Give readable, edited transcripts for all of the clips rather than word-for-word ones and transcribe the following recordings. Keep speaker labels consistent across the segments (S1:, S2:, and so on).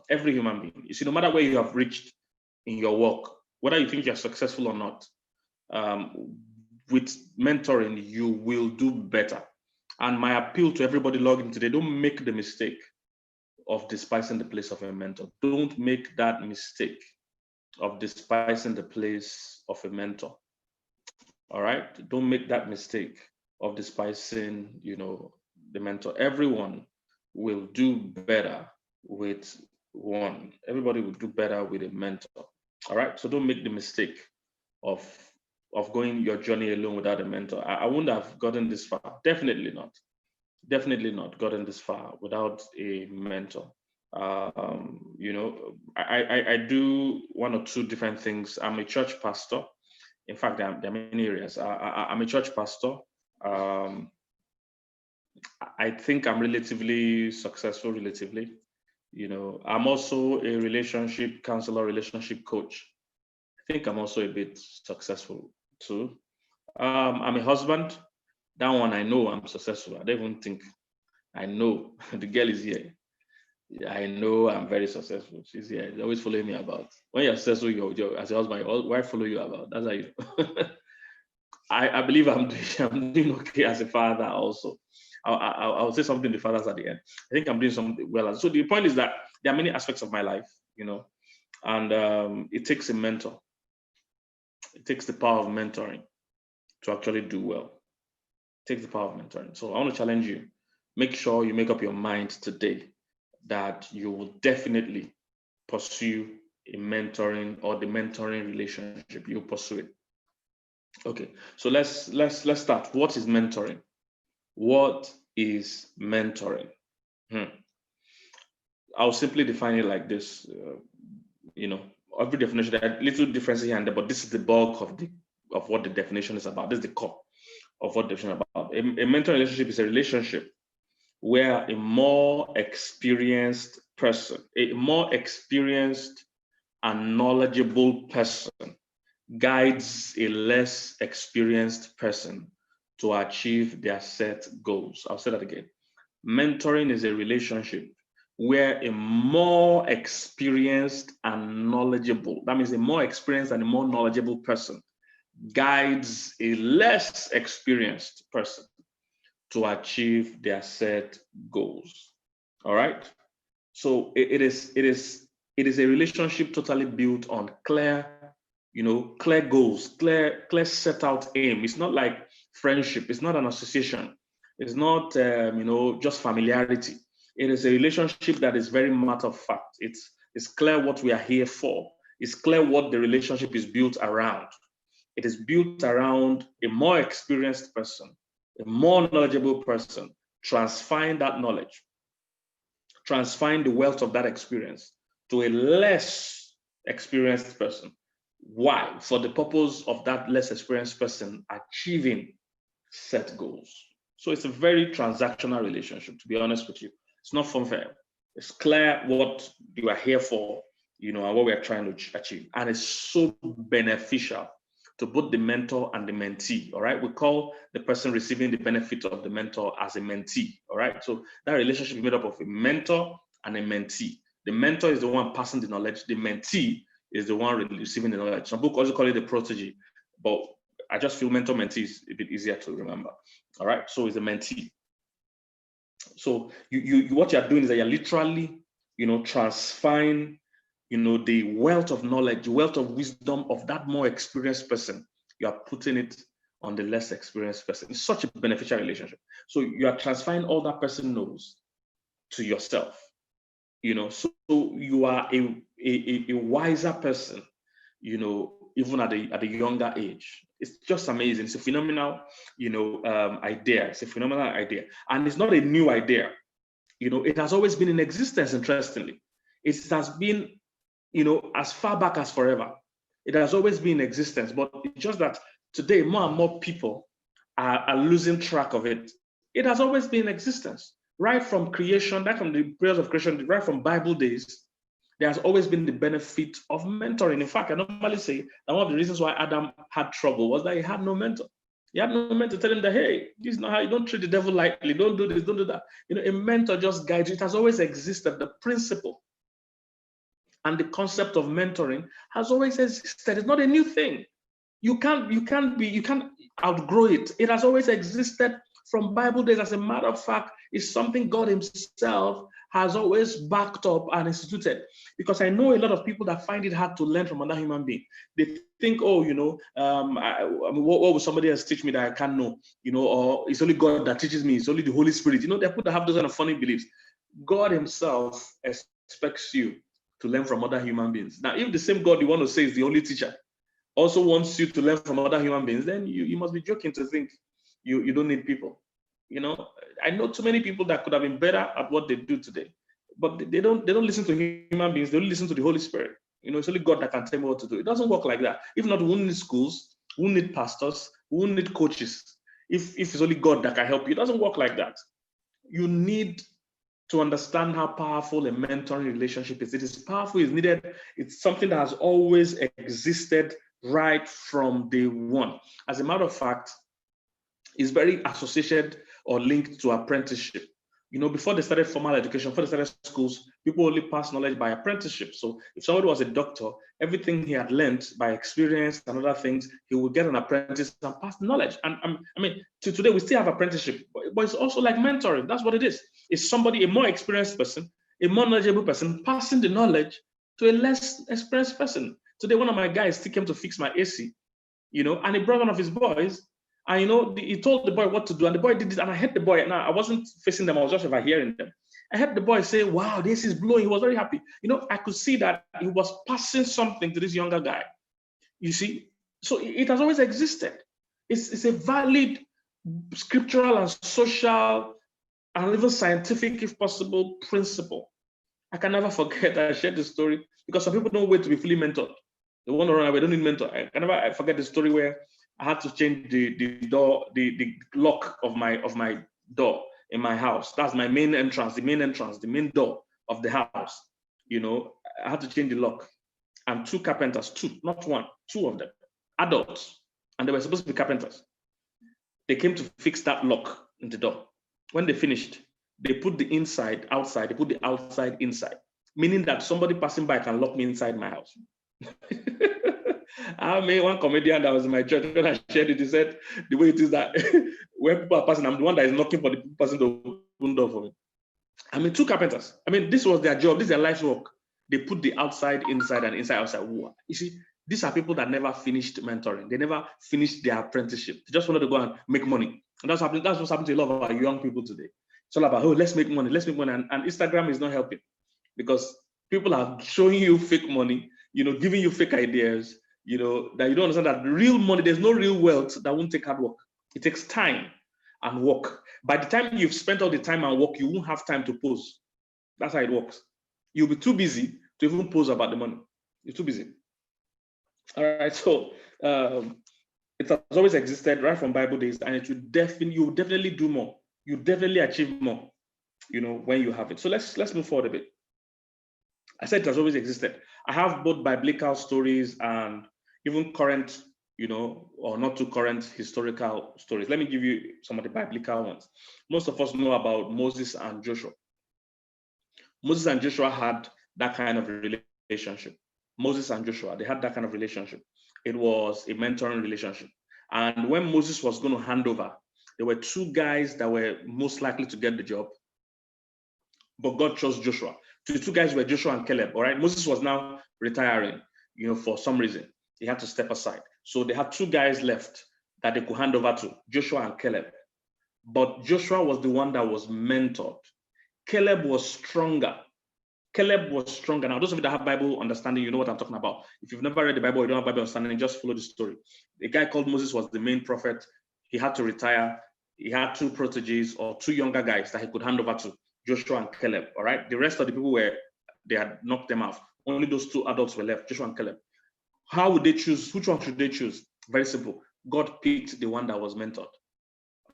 S1: Every human being. You see, no matter where you have reached in your work, whether you think you're successful or not, with mentoring, you will do better. And my appeal to everybody logging today, don't make the mistake of despising the place of a mentor. Don't make that mistake of despising the place of a mentor. All right? Don't make that mistake of despising, the mentor. Everyone will do better with one. Everybody will do better with a mentor. All right? So don't make the mistake of going your journey alone without a mentor. I wouldn't have gotten this far. Definitely not. Definitely not gotten this far without a mentor. I do one or two different things. I'm a church pastor. In fact, there are many areas. I'm a church pastor. I think I'm relatively successful, relatively. I'm also a relationship counselor, relationship coach. I think I'm also a bit successful too. I'm a husband. That one I know I'm successful. I don't even think I know. The girl is here. I know I'm very successful. She's here. She's always following me about. When you're successful, as a husband, your wife follow you about. That's how you know. I believe I'm doing okay as a father also. I'll say something to fathers at the end. I think I'm doing something well. So the point is that there are many aspects of my life, and it takes a mentor. It takes the power of mentoring to actually do well. It takes the power of mentoring. So I want to challenge you. Make sure you make up your mind today that you will definitely pursue a mentoring or the mentoring relationship. You'll pursue it. Okay, so let's start. What is mentoring? What is mentoring? I'll simply define it like this. Every definition, there are little differences here and there, but this is the bulk of what the definition is about. This is the core of what the definition is about. A mentoring relationship is a relationship where a more experienced person, a more experienced and knowledgeable person guides a less experienced person to achieve their set goals. I'll say that again. Mentoring is a relationship where a more experienced and knowledgeable, that means a more experienced and a more knowledgeable person guides a less experienced person to achieve their set goals. All right. So it is a relationship totally built on clear goals, clear set out aim. It's not like friendship. It's not an association. It's not just familiarity. It is a relationship that is very matter of fact. It's clear what we are here for. It's clear what the relationship is built around. It is built around a more experienced person, a more knowledgeable person, transferring that knowledge, transferring the wealth of that experience to a less experienced person. Why? For the purpose of that less experienced person achieving set goals. So it's a very transactional relationship, to be honest with you. It's not funfair. It's clear what you are here for, and what we are trying to achieve. And it's so beneficial to both the mentor and the mentee, all right? We call the person receiving the benefit of the mentor as a mentee, all right? So that relationship is made up of a mentor and a mentee. The mentor is the one passing the knowledge. The mentee is the one receiving the knowledge. Some people also call it the protege, but I just feel mentor-mentee is a bit easier to remember, all right? So it's a mentee. So you what you're doing is that you're literally, transferring, the wealth of knowledge, the wealth of wisdom of that more experienced person. You are putting it on the less experienced person. It's such a beneficial relationship. So you are transferring all that person knows to yourself. So you are a wiser person, even at a younger age. It's just amazing. It's a phenomenal, idea. It's a phenomenal idea. And it's not a new idea. It has always been in existence, interestingly. It has been, as far back as forever. It has always been in existence, but it's just that today more and more people are losing track of it. It has always been in existence. Right from creation, right from the prayers of creation, right from Bible days, there has always been the benefit of mentoring. In fact, I normally say that one of the reasons why Adam had trouble was that he had no mentor. He had no mentor to tell him that, hey, this is not how you don't treat the devil lightly. Don't do this, don't do that. A mentor just guides you. It has always existed, the principle and the concept of mentoring has always existed. It's not a new thing. You can't outgrow it. It has always existed from Bible days. As a matter of fact, it's something God himself has always backed up and instituted. Because I know a lot of people that find it hard to learn from another human being. They think, oh, what will somebody else teach me that I can't know? Or it's only God that teaches me. It's only the Holy Spirit. There are people that have those kind of funny beliefs. God himself expects you to learn from other human beings. Now, if the same God you want to say is the only teacher also wants you to learn from other human beings, then you must be joking to think you don't need people. I know too many people that could have been better at what they do today, but they don't listen to human beings. They only listen to the Holy Spirit. It's only God that can tell me what to do. It doesn't work like that. If not, we won't need schools, we won't need pastors, we won't need coaches. If it's only God that can help you, it doesn't work like that. You need to understand how powerful a mentoring relationship is. It is powerful, it's needed. It's something that has always existed right from day one. As a matter of fact, it's very associated or linked to apprenticeship. Before they started formal education, before they started schools, people only passed knowledge by apprenticeship. So if somebody was a doctor, everything he had learned by experience and other things, he would get an apprentice and pass knowledge. And to today, we still have apprenticeship, but it's also like mentoring. That's what it is. It's somebody, a more experienced person, a more knowledgeable person, passing the knowledge to a less experienced person. Today, one of my guys still came to fix my AC, and he brought one of his boys. And he told the boy what to do, and the boy did it. And I heard the boy. Now I wasn't facing them; I was just overhearing them. I heard the boy say, "Wow, this is blowing." He was very happy. I could see that he was passing something to this younger guy. You see, so it has always existed. It's a valid scriptural and social and even scientific, if possible, principle. I can never forget. I shared the story because some people don't wait to be fully mentored. They want to run away. They don't need mentor. I can never forget the story where I had to change the door, the lock of my door in my house. That's my main entrance, the main door of the house. I had to change the lock. And two carpenters, not one, two of them, adults, and they were supposed to be carpenters. They came to fix that lock in the door. When they finished, they put the inside outside, they put the outside inside, meaning that somebody passing by can lock me inside my house. I mean, one comedian that was in my church, when I shared it, he said, the way it is that when people are passing, I'm the one that is knocking for the person to open the door for me. Two carpenters. This was their job. This is their life's work. They put the outside inside and inside outside. You see, these are people that never finished mentoring. They never finished their apprenticeship. They just wanted to go and make money. And that's what's happening to a lot of our young people today. It's all about, let's make money. And Instagram is not helping because people are showing you fake money, giving you fake ideas, that you don't understand that real money, there's no real wealth that won't take hard work. It takes time and work. By the time you've spent all the time and work, you won't have time to pose. That's how it works. You'll be too busy to even pose about the money. You're too busy. All right, so it has always existed right from Bible days, and you will definitely do more. You definitely achieve more, when you have it. So let's move forward a bit. I said it has always existed. I have both biblical stories and even current, or not too current historical stories. Let me give you some of the biblical ones. Most of us know about Moses and Joshua. Moses and Joshua had that kind of relationship. Moses and Joshua, they had that kind of relationship. It was a mentoring relationship. And when Moses was going to hand over, there were two guys that were most likely to get the job, but God chose Joshua. The two guys were Joshua and Caleb, all right? Moses was now retiring, for some reason. He had to step aside. So they had two guys left that they could hand over to, Joshua and Caleb. But Joshua was the one that was mentored. Caleb was stronger. Now, those of you that have Bible understanding, you know what I'm talking about. If you've never read the Bible, you don't have Bible understanding, just follow the story. A guy called Moses was the main prophet. He had to retire. He had two proteges or two younger guys that he could hand over to, Joshua and Caleb, all right? The rest of the people they had knocked them out. Only those two adults were left, Joshua and Caleb. How would they choose? Which one should they choose? Very simple. God picked the one that was mentored,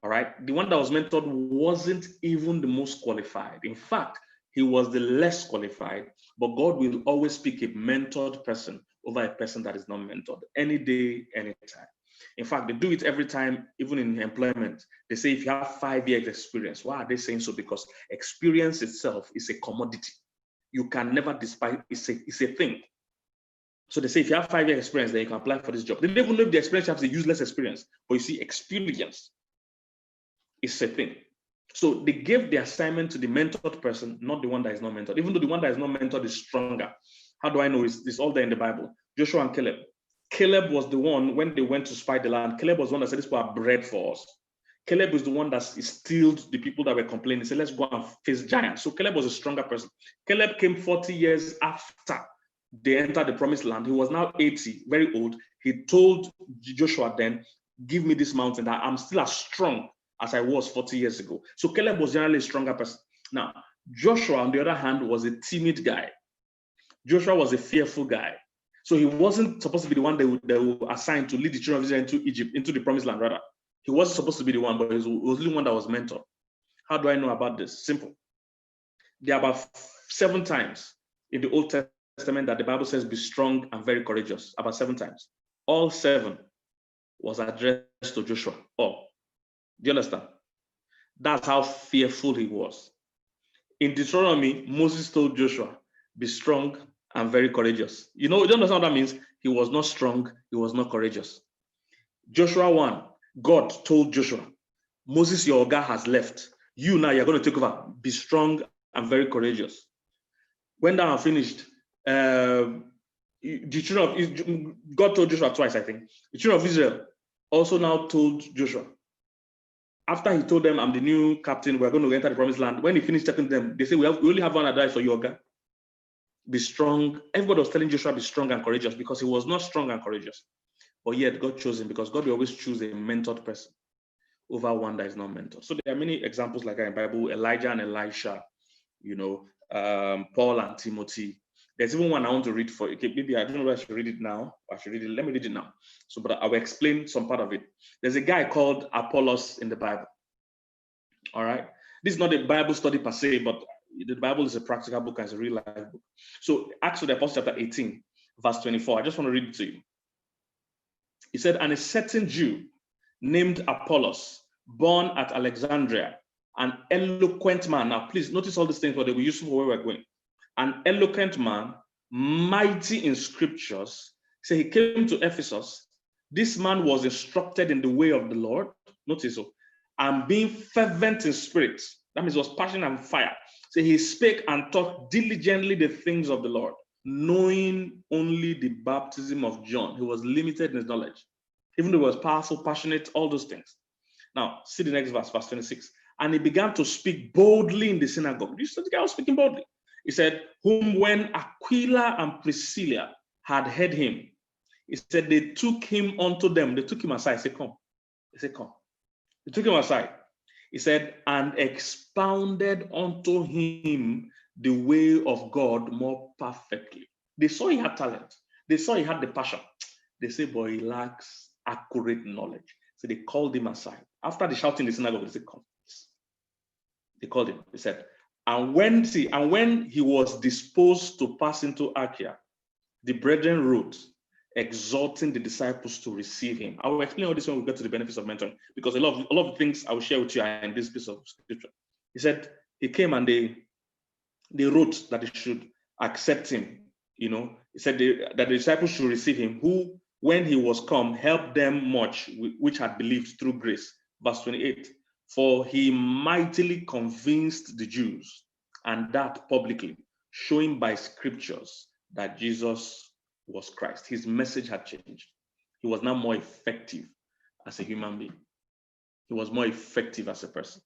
S1: all right? The one that was mentored wasn't even the most qualified. In fact, he was the less qualified, but God will always pick a mentored person over a person that is not mentored, any day, anytime. In fact, they do it every time, even in employment. They say if you have 5 years experience, why are they saying so? Because experience itself is a commodity. you can never despise. It's a thing. So they say if you have 5 years experience, then you can apply for this job. They don't even know if the experience you have is a useless experience, but you see, experience is a thing. So they gave the assignment to the mentored person, not the one that is not mentored, even though the one that is not mentored is stronger. How do I know? It's all there in the Bible. Joshua and Caleb. Caleb was the one, when they went to spy the land, Caleb was the one that said, "This people are bread for us." Caleb is the one that instilled the people that were complaining. He said, "Let's go and face giants." So Caleb was a stronger person. Caleb came 40 years after they entered the promised land. He was now 80, very old. He told Joshua then, "Give me this mountain, that I'm still as strong as I was 40 years ago." So Caleb was generally a stronger person. Now, Joshua, on the other hand, was a timid guy. Joshua was a fearful guy. So he wasn't supposed to be the one they would assign to lead the children of Israel into Egypt, into the promised land, rather. He wasn't supposed to be the one, but he was the one that was mentored. How do I know about this? Simple. There are about 7 times in the Old Testament that the Bible says, "Be strong and very courageous." About 7 times. All 7 was addressed to Joshua. Oh, do you understand? That's how fearful he was. In Deuteronomy, Moses told Joshua, "Be strong and very courageous." You don't understand what that means? He was not strong, he was not courageous. Joshua 1, God told Joshua, "Moses, your Oga, has left. You now, you're going to take over. Be strong and very courageous." When that finished, God told Joshua twice, I think. The children of Israel also now told Joshua. After he told them, "I'm the new captain, we're going to enter the promised land," when he finished talking to them, they say, we only have one advice for you, Oga. Be strong. Everybody was telling Joshua, be strong and courageous, because he was not strong and courageous. But yet God chose him, because God will always choose a mentored person over one that is not mentored. So there are many examples like that in the Bible: Elijah and Elisha, Paul and Timothy. There's even one I want to read for you. Okay, maybe I don't know if I should read it now. I should read it. Let me read it now. So, but I will explain some part of it. There's a guy called Apollos in the Bible. All right. This is not a Bible study per se, but the Bible is a practical book and it's a real life book. So Acts of the Apostles chapter 18, verse 24. I just want to read it to you. He said, "And a certain Jew named Apollos, born at Alexandria, an eloquent man." Now, please notice all these things, but they will be useful for where we're going. "An eloquent man, mighty in scriptures." So he came to Ephesus. This man was instructed in the way of the Lord. Notice so. "And being fervent in spirit." That means he was passionate and fire. So he spake and taught diligently the things of the Lord, knowing only the baptism of John. He was limited in his knowledge. Even though he was powerful, passionate, all those things. Now, see the next verse, verse 26. "And he began to speak boldly in the synagogue." You see the guy was speaking boldly. He said, "Whom when Aquila and Priscilla had heard him," he said, "they took him unto them." They took him aside. He said, "Come." He said, "Come." They took him aside. He said, "And expounded unto him the way of God more perfectly." They saw he had talent. They saw he had the passion. They say, but he lacks accurate knowledge. So they called him aside. After the shouting in the synagogue, they said, "Come." They called him. They said, and when he was disposed to pass into Achaia, the brethren wrote, exhorting the disciples to receive him. I will explain all this when we get to the benefits of mentoring, because a lot of the things I will share with you are in this piece of scripture. He said he came and they wrote that they should accept him. He said that the disciples should receive him, who, when he was come, helped them much, which had believed through grace. Verse 28. For he mightily convinced the Jews, and that publicly, showing by scriptures that Jesus was Christ. His message had changed. He was now more effective as a human being. He was more effective as a person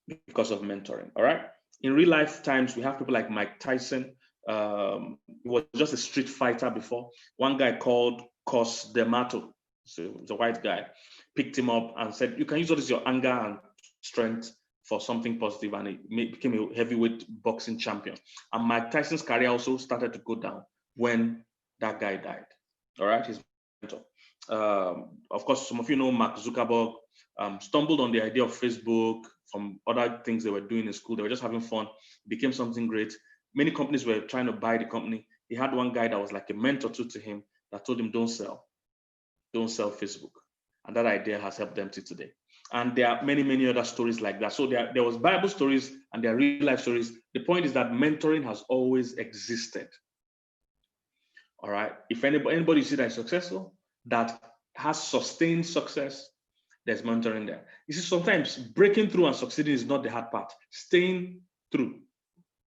S1: because of mentoring. All right. In real life times, we have people like Mike Tyson. He was just a street fighter before. One guy called Cos D'Amato, so the white guy, picked him up and said, "You can use all this your anger and strength for something positive," and he became a heavyweight boxing champion. And Mike Tyson's career also started to go down when that guy died. All right, his mentor. Of course, some of you know Mark Zuckerberg stumbled on the idea of Facebook from other things they were doing in school. They were just having fun. It became something great. Many companies were trying to buy the company. He had one guy that was like a mentor to him that told him, don't sell Facebook. And that idea has helped them to today. And there are many, many other stories like that. So there was Bible stories and there are real life stories. The point is that mentoring has always existed. All right. If anybody you see that is successful, that has sustained success, there's mentoring there. You see, sometimes breaking through and succeeding is not the hard part. Staying through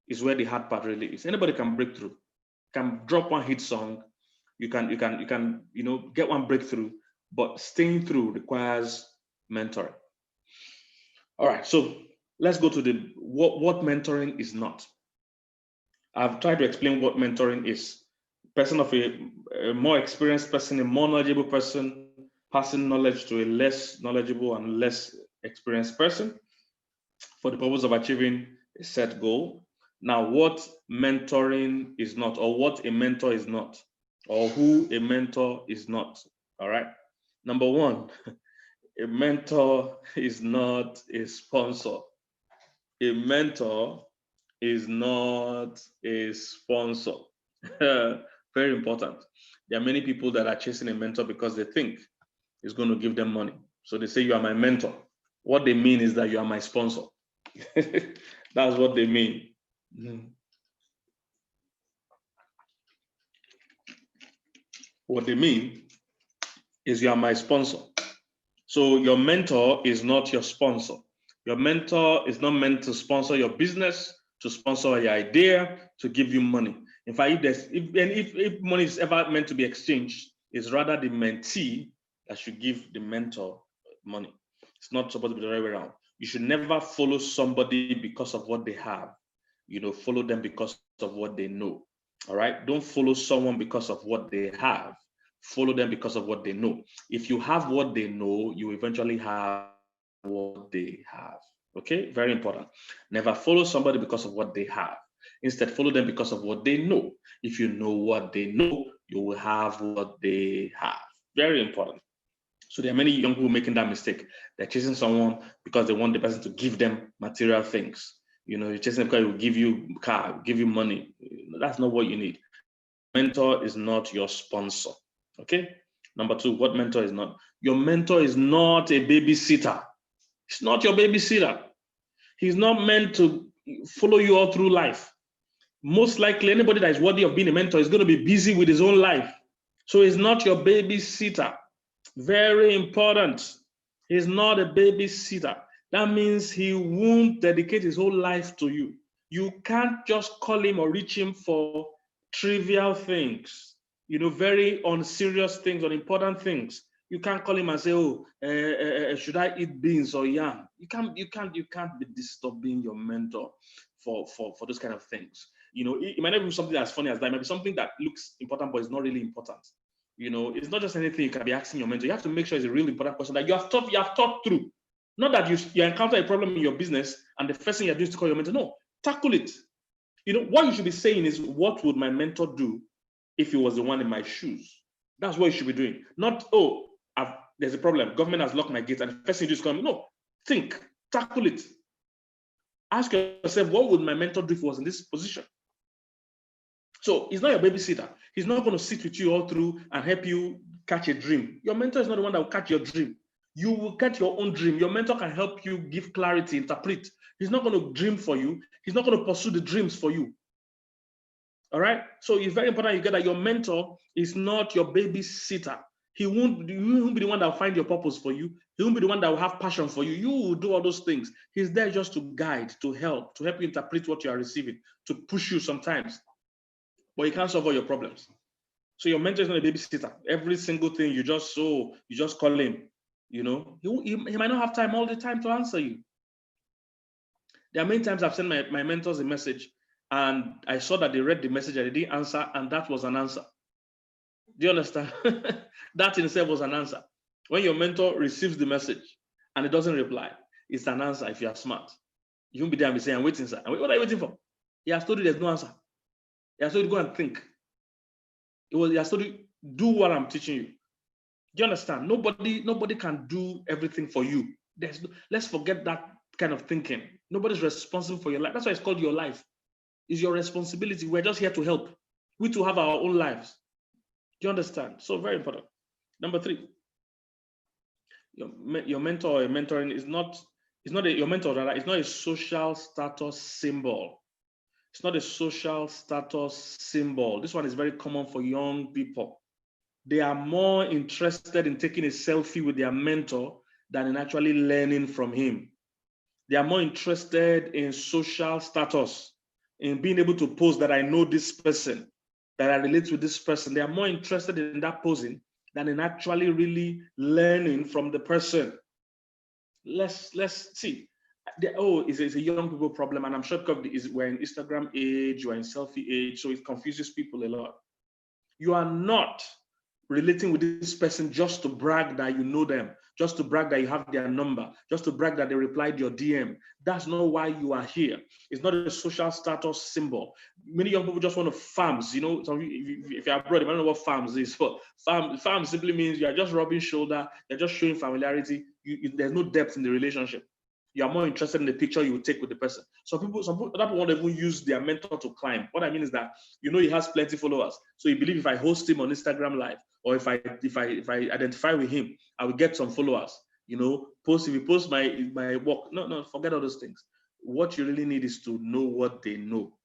S1: is where the hard part really is. Anybody can break through, can drop one hit song, you can get one breakthrough, but staying through requires mentoring. All right, so let's go to what mentoring is not. I've tried to explain what mentoring is. Person of a more experienced person, a more knowledgeable person, passing knowledge to a less knowledgeable and less experienced person for the purpose of achieving a set goal. Now, what mentoring is not, or what a mentor is not, or who a mentor is not. All right. Number one, a mentor is not a sponsor. A mentor is not a sponsor. Very important. There are many people that are chasing a mentor because they think it's going to give them money. So they say, you are my mentor. What they mean is that you are my sponsor. That's what they mean. What they mean is you are my sponsor. So your mentor is not your sponsor. Your mentor is not meant to sponsor your business, to sponsor your idea, to give you money. In fact, if money is ever meant to be exchanged, it's rather the mentee that should give the mentor money. It's not supposed to be the right way around. You should never follow somebody because of what they have. Follow them because of what they know. All right? Don't follow someone because of what they have. Follow them because of what they know. If you have what they know, you eventually have what they have. Okay? Very important. Never follow somebody because of what they have. Instead, follow them because of what they know. If you know what they know, you will have what they have. Very important. So there are many young people making that mistake. They're chasing someone because they want the person to give them material things. You're chasing because he will give you a car, will give you money. That's not what you need. Mentor is not your sponsor. Okay? Number two, what mentor is not? Your mentor is not a babysitter. It's not your babysitter. He's not meant to follow you all through life. Most likely, anybody that is worthy of being a mentor is going to be busy with his own life. So he's not your babysitter. Very important. He's not a babysitter. That means he won't dedicate his whole life to you. You can't just call him or reach him for trivial things, very unserious things, unimportant things. You can't call him and say, "Oh, should I eat beans or yam?" You can't be disturbing your mentor for those kind of things. It might not be something as funny as that. It might be something that looks important, but it's not really important. It's not just anything you can be asking your mentor. You have to make sure it's a really important question that you have thought through. Not that you encounter a problem in your business and the first thing you're doing is to call your mentor. No, tackle it. What you should be saying is, what would my mentor do if he was the one in my shoes? That's what you should be doing. Not, oh, there's a problem. Government has locked my gate and the first thing you do is come. No, think, tackle it. Ask yourself, what would my mentor do if he was in this position? So he's not your babysitter. He's not going to sit with you all through and help you catch a dream. Your mentor is not the one that will catch your dream. You will get your own dream. Your mentor can help you give clarity, interpret. He's not going to dream for you. He's not going to pursue the dreams for you. All right? So it's very important you get that your mentor is not your babysitter. He won't be the one that will find your purpose for you. He won't be the one that will have passion for you. You will do all those things. He's there just to guide, to help you interpret what you are receiving, to push you sometimes. But he can't solve all your problems. So your mentor is not a babysitter. Every single thing you just call him. He might not have time all the time to answer you. There are many times I've sent my mentors a message and I saw that they read the message and they didn't answer, and that was an answer. Do you understand? That in itself was an answer. When your mentor receives the message and it doesn't reply, it's an answer if you are smart. You won't be there and be saying, "I'm waiting, sir." What are you waiting for? He has told you there's no answer. He has told you to go and think. He has told you, do what I'm teaching you. Do you understand? Nobody can do everything for you. Let's forget that kind of thinking. Nobody's responsible for your life. That's why it's called your life. It's your responsibility. We're just here to help. We too have our own lives. Do you understand? So very important. Number three, Your mentor or mentoring is not, your mentor, rather, it's not a social status symbol. It's not a social status symbol. This one is very common for young people. They are more interested in taking a selfie with their mentor than in actually learning from him. They are more interested in social status, in being able to post that I know this person, that I relate with this person. They are more interested in that posing than in actually really learning from the person. Let's see. It's a young people problem, and I'm sure we're in Instagram age, we're in selfie age, so it confuses people a lot. You are not relating with this person just to brag that you know them, just to brag that you have their number, just to brag that they replied your DM. That's not why you are here. It's not a social status symbol. Many young people just want to farms. You know, if you're abroad, you don't know what farms is. But farm simply means you are just rubbing shoulder, you're just showing familiarity. There's no depth in the relationship. You are more interested in the picture you will take with the person. Some people won't even use their mentor to climb. What I mean is that, you know, he has plenty of followers. So you believe if I host him on Instagram Live, or if I identify with him, I will get some followers. You know, if you post my work. No, forget all those things. What you really need is to know what they know.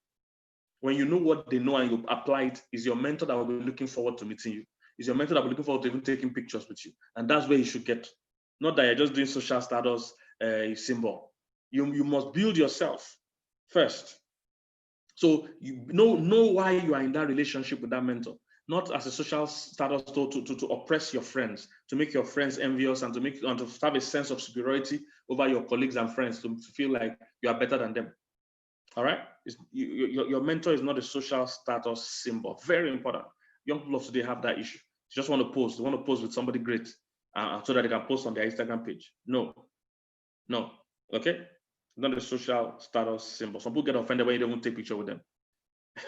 S1: When you know what they know and you apply it, is your mentor that will be looking forward to meeting you. Is your mentor that will be looking forward to even taking pictures with you. And that's where you should get. Not that you're just doing social status symbol. You must build yourself first. So you know why you are in that relationship with that mentor, not as a social status to oppress your friends, to make your friends envious, and to have a sense of superiority over your colleagues and friends, to feel like you are better than them. All right? Your mentor is not a social status symbol. Very important. Young people of today have that issue. They just want to post. They want to post with somebody great so that they can post on their Instagram page. No. Okay? Not a social status symbol. Some people get offended when you don't take picture with them.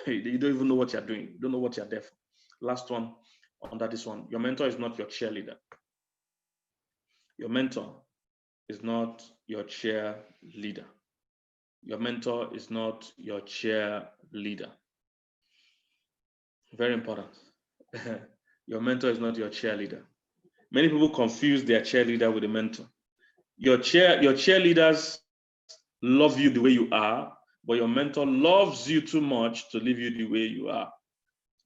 S1: You don't even know what you're doing. You don't know what you're there for. Last one under this one. Your mentor is not your cheerleader. Your mentor is not your cheerleader. Your mentor is not your cheerleader. Very important. Your mentor is not your cheerleader. Many people confuse their cheerleader with a mentor. Your cheerleaders love you the way you are, but your mentor loves you too much to leave you the way you are.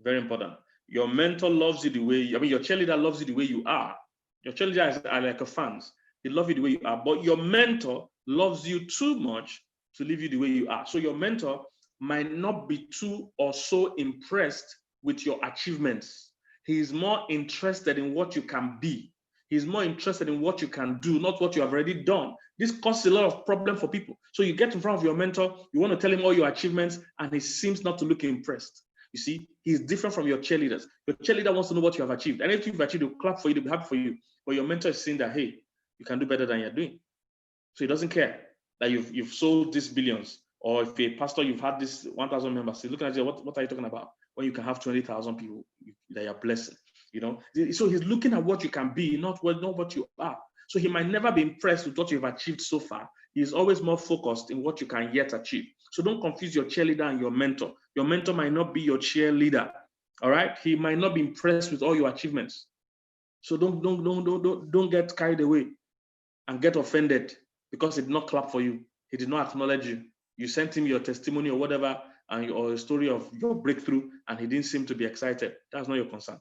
S1: Very important. Your mentor loves you the way your cheerleader loves you the way you are. Your cheerleaders are like a fans. They love you the way you are, but your mentor loves you too much to leave you the way you are. So your mentor might not be too or so impressed with your achievements. He is more interested in what you can be. He's more interested in what you can do, not what you have already done. This causes a lot of problem for people. So you get in front of your mentor, you want to tell him all your achievements, and he seems not to look impressed. You see, he's different from your cheerleaders. Your cheerleader wants to know what you have achieved. And if you've achieved, they'll clap for you, they'll be happy for you. But your mentor is saying that, hey, you can do better than you're doing. So he doesn't care that you've sold these billions. Or if a pastor, you've had this 1,000 members, he's looking at you, what are you talking about? When you can have 20,000 people that you're blessing, you know? So he's looking at what you can be, not what you are. So he might never be impressed with what you've achieved so far. He's always more focused in what you can yet achieve. So don't confuse your cheerleader and your mentor. Your mentor might not be your cheerleader. All right? He might not be impressed with all your achievements. So don't get carried away and get offended because he did not clap for you. He did not acknowledge you. You sent him your testimony or whatever, or a story of your breakthrough, and he didn't seem to be excited. That's not your concern.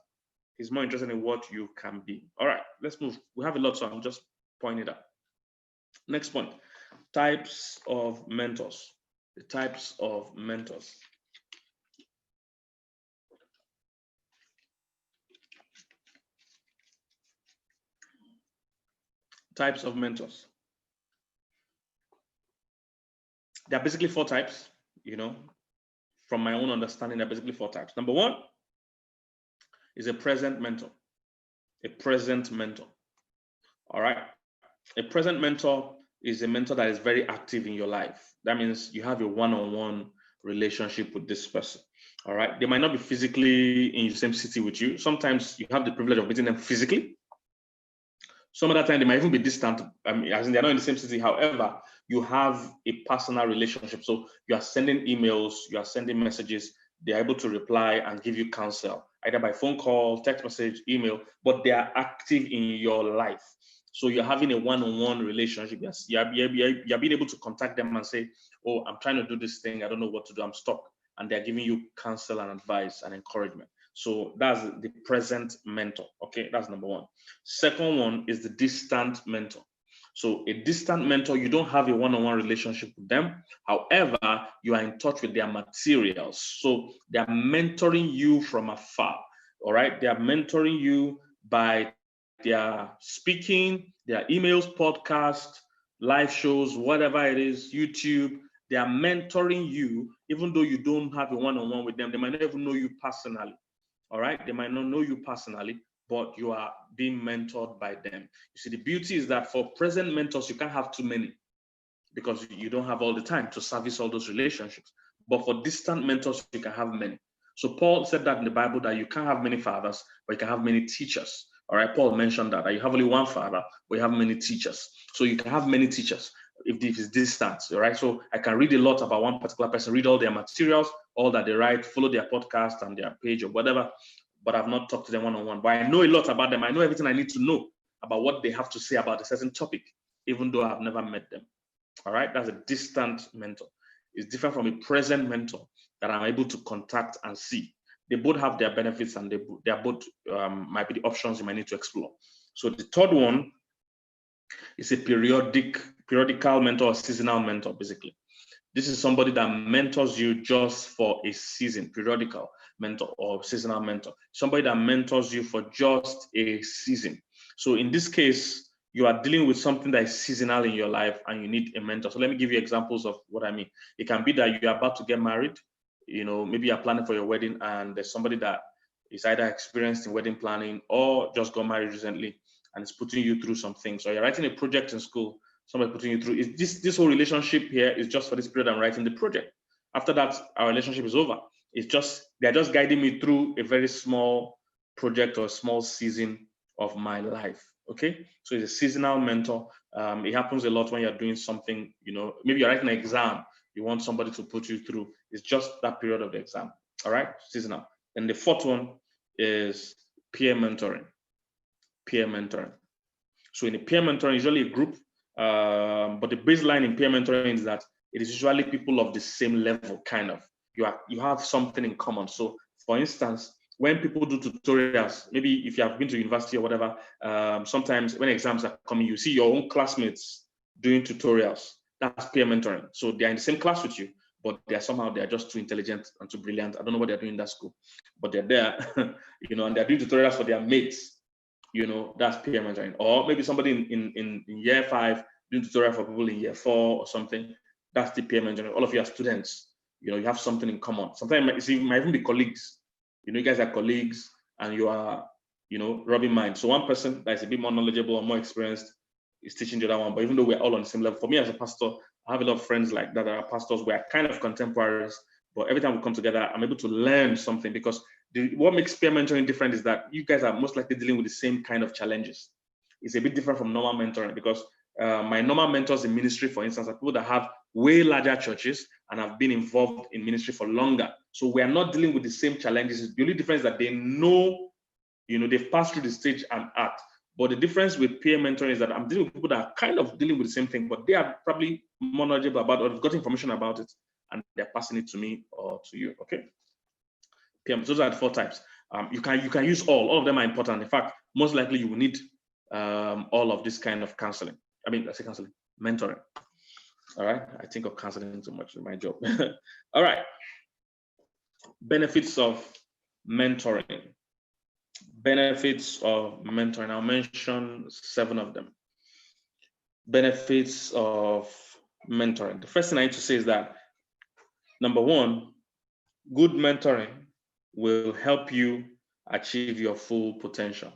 S1: He's more interested in what you can be. All right, let's move. We have a lot, so I'm just pointing it out. Next point, types of mentors. The types of mentors. Types of mentors. There are basically 4 types, you know. From my own understanding, there are basically 4 types. Number 1 is a present mentor. A present mentor. All right. A present mentor is a mentor that is very active in your life. That means you have a one-on-one relationship with this person. All right. They might not be physically in the same city with you. Sometimes you have the privilege of meeting them physically. Some other time they might even be distant, as in they're not in the same city. However, you have a personal relationship. So you are sending emails, you are sending messages. They're able to reply and give you counsel, either by phone call, text message, email, but they are active in your life. So you're having a one-on-one relationship. Yes, you're being able to contact them and say, oh, I'm trying to do this thing. I don't know what to do. I'm stuck. And they're giving you counsel and advice and encouragement. So that's the present mentor. Okay, that's number one. Second one is the distant mentor. So a distant mentor, you don't have a one-on-one relationship with them. However, you are in touch with their materials. So they are mentoring you from afar. All right, they are mentoring you by their speaking, their emails, podcast, live shows, whatever it is, YouTube. They are mentoring you, even though you don't have a one-on-one with them. They might not even know you personally. All right, they might not know you personally, but you are being mentored by them. You see, the beauty is that for present mentors, you can't have too many because you don't have all the time to service all those relationships. But for distant mentors, you can have many. So Paul said that in the Bible that you can't have many fathers, but you can have many teachers. All right, Paul mentioned that you have only one father, but you have many teachers. So you can have many teachers if it's distant. All right, so I can read a lot about one particular person, read all their materials, all that they write, follow their podcast and their page or whatever, but I've not talked to them one-on-one. But I know a lot about them. I know everything I need to know about what they have to say about a certain topic, even though I've never met them. All right, that's a distant mentor. It's different from a present mentor that I'm able to contact and see. They both have their benefits and they are both might be the options you might need to explore. So the third one is a periodical mentor or seasonal mentor, basically. This is somebody that mentors you just for a season, periodical mentor or seasonal mentor. Somebody that mentors you for just a season. So in this case, you are dealing with something that is seasonal in your life and you need a mentor. So let me give you examples of what I mean. It can be that you're about to get married. You know, maybe you're planning for your wedding and there's somebody that is either experienced in wedding planning or just got married recently and is putting you through some things. So you're writing a project in school, somebody putting you through. This whole relationship here is just for this period I'm writing the project. After that, our relationship is over. They're just guiding me through a very small project or small season of my life. Okay, so it's a seasonal mentor. It happens a lot when you're doing something, you know, maybe you're writing an exam, you want somebody to put you through. It's just that period of the exam. All right, seasonal. And the fourth one is peer mentoring. Peer mentoring. So in a peer mentoring, usually a group, but the baseline in peer mentoring is that it is usually people of the same level, kind of. You have something in common. So for instance, when people do tutorials, maybe if you have been to university or whatever, sometimes when exams are coming, you see your own classmates doing tutorials. That's peer mentoring. So they're in the same class with you, but they're just too intelligent and too brilliant. I don't know what they're doing in that school, but they're there, you know, and they're doing tutorials for their mates. You know, that's peer mentoring. Or maybe somebody in year 5 doing tutorial for people in year 4 or something. That's the peer mentoring. All of you are students. You know, you have something in common. Sometimes it might even be colleagues. You know, you guys are colleagues and you are, you know, rubbing minds. So one person that is a bit more knowledgeable or more experienced is teaching the other one. But even though we're all on the same level, for me as a pastor, I have a lot of friends like that are pastors. We're kind of contemporaries, but every time we come together, I'm able to learn something because what makes peer mentoring different is that you guys are most likely dealing with the same kind of challenges. It's a bit different from normal mentoring because my normal mentors in ministry, for instance, are people that have way larger churches and have been involved in ministry for longer. So we are not dealing with the same challenges. The only difference is that they know, you know, they've passed through the stage I'm at. But the difference with peer mentoring is that I'm dealing with people that are kind of dealing with the same thing, but they are probably more knowledgeable about or have got information about it and they're passing it to me or to you. Okay. Those are the 4 types. You can use all of them are important. In fact, most likely you will need all of this kind of counseling. I say counseling, mentoring. All right. I think of counseling too much in my job. All right. Benefits of mentoring. Benefits of mentoring. I'll mention 7 of them. Benefits of mentoring. The first thing I need to say is that, number 1, good mentoring will help you achieve your full potential.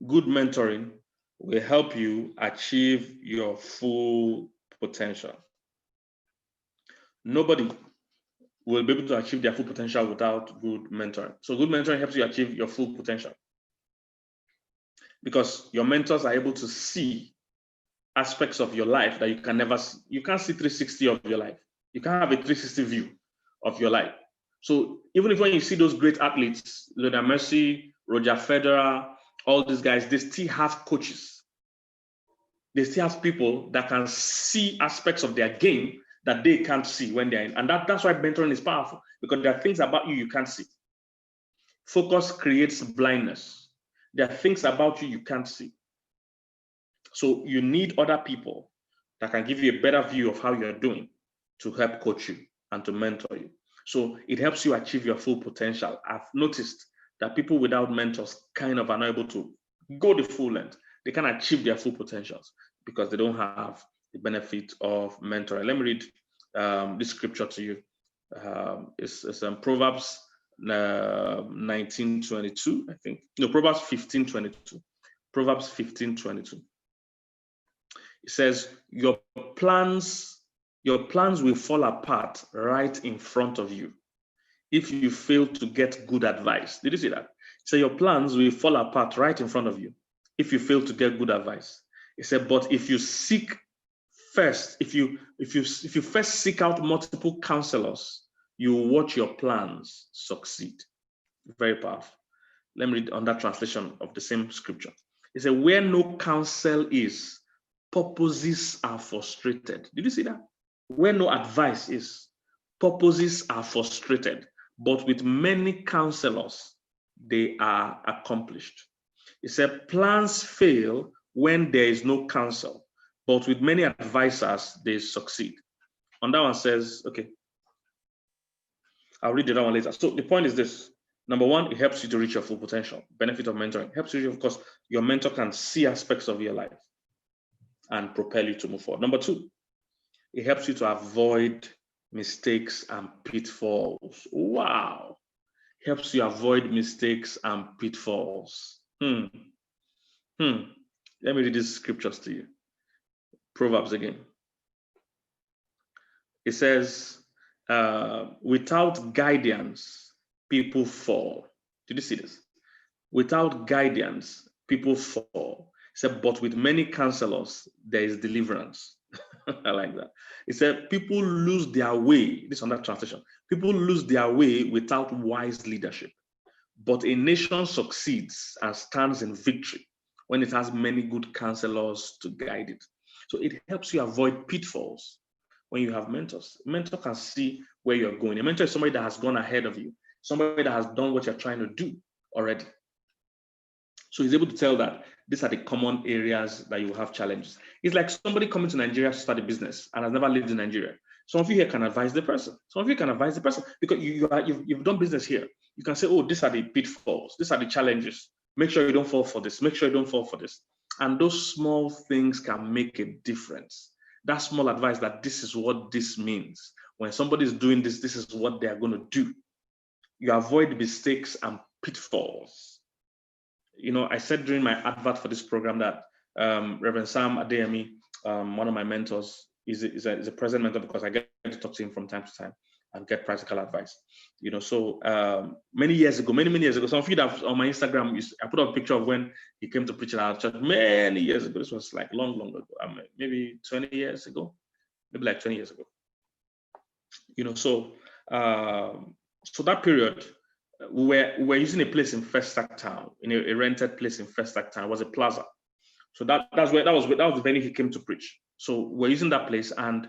S1: Good mentoring will help you achieve your full potential. Nobody will be able to achieve their full potential without good mentoring. So good mentoring helps you achieve your full potential because your mentors are able to see aspects of your life that you can never see. You can't see 360 of your life. You can't have a 360 view of your life. So even if when you see those great athletes, Lionel Messi, Roger Federer, all these guys, they still have coaches. They still have people that can see aspects of their game that they can't see when they're in. And that's why mentoring is powerful, because there are things about you can't see. Focus creates blindness. There are things about you can't see. So you need other people that can give you a better view of how you're doing to help coach you and to mentor you. So it helps you achieve your full potential. I've noticed that people without mentors kind of are not able to go the full length. They can't achieve their full potentials because they don't have the benefit of mentoring. Let me read this scripture to you. It's Proverbs 19:22, I think. No, Proverbs 15:22. Proverbs 15:22. It says, your plans will fall apart right in front of you if you fail to get good advice. Did you see that? So your plans will fall apart right in front of you if you fail to get good advice. It said, but if you seek first, if you first seek out multiple counselors, you will watch your plans succeed. Very powerful. Let me read on that translation of the same scripture. It said, where no counsel is, purposes are frustrated. Did you see that? Where no advice is, purposes are frustrated, but with many counselors, they are accomplished. It said, plans fail when there is no counsel, but with many advisors, they succeed. On that one says, okay, I'll read the other one later. So the point is this. Number one, it helps you to reach your full potential. Benefit of mentoring. Helps you, of course, your mentor can see aspects of your life and propel you to move forward. Number two, it helps you to avoid mistakes and pitfalls. Wow. Helps you avoid mistakes and pitfalls. Let me read these scriptures to you. Proverbs again. It says, without guidance, people fall. Did you see this? Without guidance, people fall. It said, but with many counselors, there is deliverance. I like that. It said, people lose their way. This is on that translation. People lose their way without wise leadership. But a nation succeeds and stands in victory when it has many good counselors to guide it. So it helps you avoid pitfalls when you have mentors. A mentor can see where you're going. A mentor is somebody that has gone ahead of you, somebody that has done what you're trying to do already. So he's able to tell that these are the common areas that you will have challenges. It's like somebody coming to Nigeria to start a business and has never lived in Nigeria. Some of you here can advise the person. Some of you can advise the person because you've done business here. You can say, oh, these are the pitfalls. These are the challenges. Make sure you don't fall for this. Make sure you don't fall for this. And those small things can make a difference. That small advice that this is what this means. When somebody is doing this, this is what they are going to do. You avoid mistakes and pitfalls. You know, I said during my advert for this program that Reverend Sam Adeyemi, one of my mentors, is a present mentor because I get to talk to him from time to time and get practical advice. You know, so many years ago, some of you that on my Instagram, I put up a picture of when he came to preach at our church many years ago. This was like long ago, maybe 20 years ago, maybe like 20 years ago. You know, so that period, we were using a place in Festac Town, in a rented place in Festac Town. It was a plaza. So that was the venue he came to preach. So we're using that place, and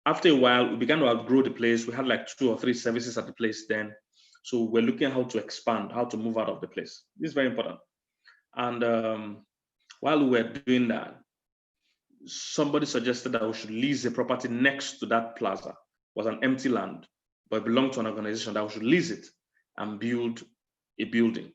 S1: after a while, we began to outgrow the place. We had like 2 or 3 services at the place then. So we're looking at how to expand, how to move out of the place. This is very important. And while we were doing that, somebody suggested that we should lease a property next to that plaza. It was an empty land, but it belonged to an organization, that we should lease it and build a building.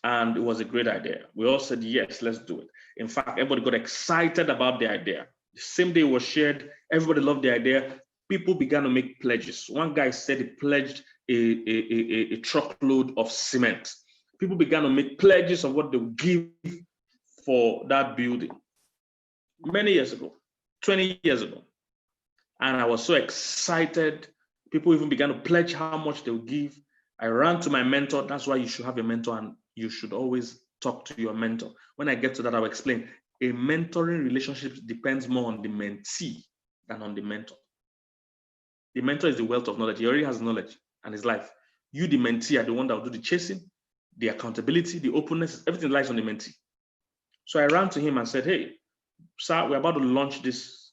S1: And it was a great idea. We all said, yes, let's do it. In fact, everybody got excited about the idea. The same day it was shared, everybody loved the idea. People began to make pledges. One guy said he pledged a truckload of cement. People began to make pledges of what they would give for that building. Many years ago, 20 years ago. And I was so excited. People even began to pledge how much they would give. I ran to my mentor. That's why you should have a mentor, and you should always talk to your mentor. When I get to that, I'll explain. A mentoring relationship depends more on the mentee than on the mentor. The mentor is the wealth of knowledge. He already has knowledge and his life. You, the mentee, are the one that will do the chasing, the accountability, the openness, everything lies on the mentee. So I ran to him and said, hey, sir, we're about to launch this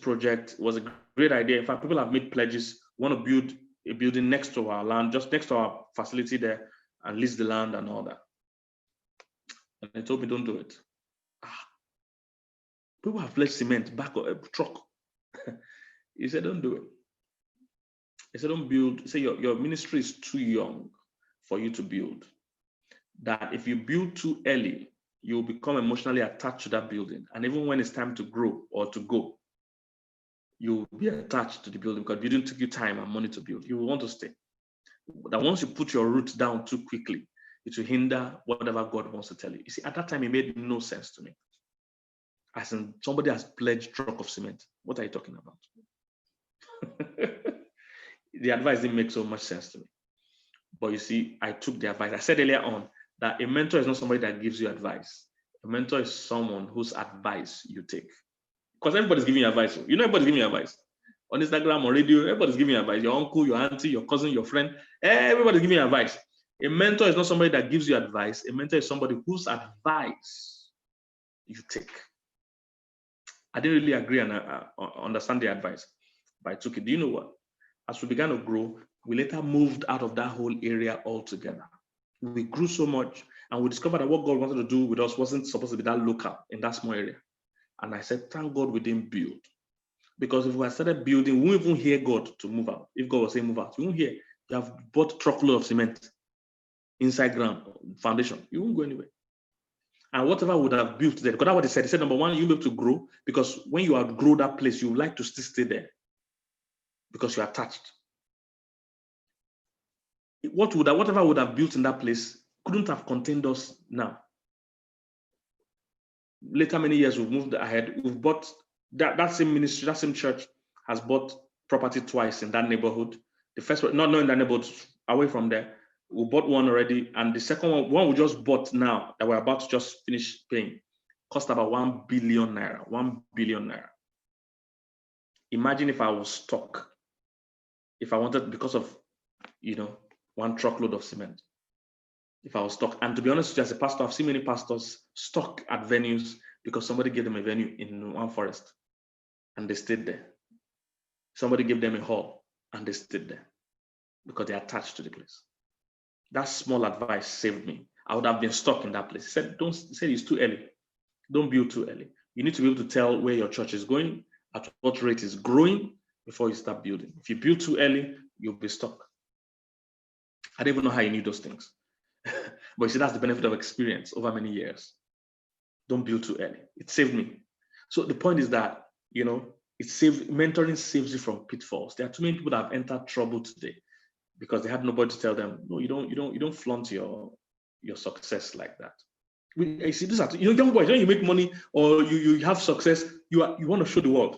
S1: project. It was a great idea. In fact, people have made pledges, want to build a building next to our land, just next to our facility there, and lease the land and all that. And they told me, don't do it. People have pledged cement back on a truck. He said, don't do it. He said, don't build. He said, your ministry is too young for you to build. That if you build too early, you will become emotionally attached to that building. And even when it's time to grow or to go, you will be attached to the building because building took you time and money to build. You will want to stay. That once you put your roots down too quickly, it will hinder whatever God wants to tell you. You see, at that time, it made no sense to me. As in, somebody has pledged truck of cement. What are you talking about? The advice didn't make so much sense to me. But you see, I took the advice. I said earlier on that a mentor is not somebody that gives you advice. A mentor is someone whose advice you take. Because everybody's giving you advice. You know, everybody's giving you advice. On Instagram, on radio, everybody's giving you advice. Your uncle, your auntie, your cousin, your friend, everybody's giving you advice. A mentor is not somebody that gives you advice. A mentor is somebody whose advice you take. I didn't really agree and understand the advice, but I took it. Do you know what? As we began to grow, we later moved out of that whole area altogether. We grew so much, and we discovered that what God wanted to do with us wasn't supposed to be that local in that small area. And I said, thank God we didn't build. Because if we had started building, we won't even hear God to move out. If God was saying move out, you won't hear. You have bought a truckload of cement inside ground, foundation. You won't go anywhere. And whatever would have built there, because that's what he said, number one, you'll be able to grow, because when you outgrow that place, you would like to still stay there because you're attached. Whatever would have built in that place couldn't have contained us now. Later, many years, we've moved ahead. We've bought that same ministry, that same church has bought property twice in that neighborhood. The first one, not in that neighborhood, away from there. We bought one already, and the second one we just bought now that we're about to just finish paying, cost about 1 billion naira. 1 billion naira. Imagine if I was stuck, if I wanted, because of, one truckload of cement. If I was stuck, and to be honest with you, as a pastor, I've seen many pastors stuck at venues because somebody gave them a venue in one forest, and they stayed there. Somebody gave them a hall, and they stayed there because they're attached to the place. That small advice saved me. I would have been stuck in that place. He said, it's too early. Don't build too early. You need to be able to tell where your church is going, at what rate is growing before you start building. If you build too early, you'll be stuck. I don't even know how you knew those things. But you see, that's the benefit of experience over many years. Don't build too early. It saved me. So the point is that, mentoring saves you from pitfalls. There are too many people that have entered trouble today because they had nobody to tell them, no, you don't flaunt your success like that. You see, these are young boys. When you make money or you have success, you want to show the world.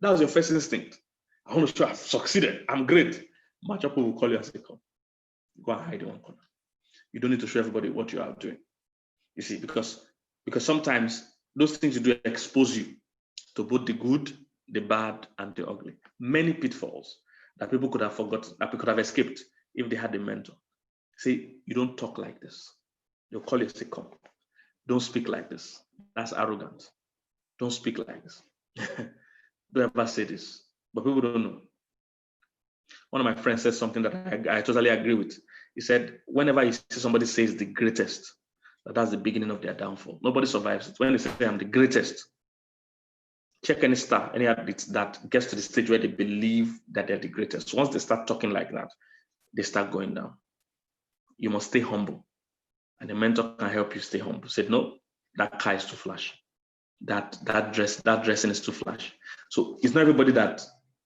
S1: That was your first instinct. I want to show I've succeeded. I'm great. Much of people will call you and say, come, go and hide in one corner. You don't need to show everybody what you are doing. You see, because sometimes those things you do expose you to both the good, the bad, and the ugly. Many pitfalls that people could have forgotten, that people could have escaped if they had a mentor. Say, you don't talk like this. They'll call you and say, come. Don't speak like this. That's arrogant. Don't speak like this. Don't ever say this. But people don't know. One of my friends said something that I totally agree with. He said, whenever you see somebody says the greatest, that's the beginning of their downfall. Nobody survives it. When they say I'm the greatest, check any star, any athlete that gets to the stage where they believe that they're the greatest. Once they start talking like that, they start going down. You must stay humble. And the mentor can help you stay humble. Say, no, that car is too flashy. That dressing is too flashy. So it's not everybody that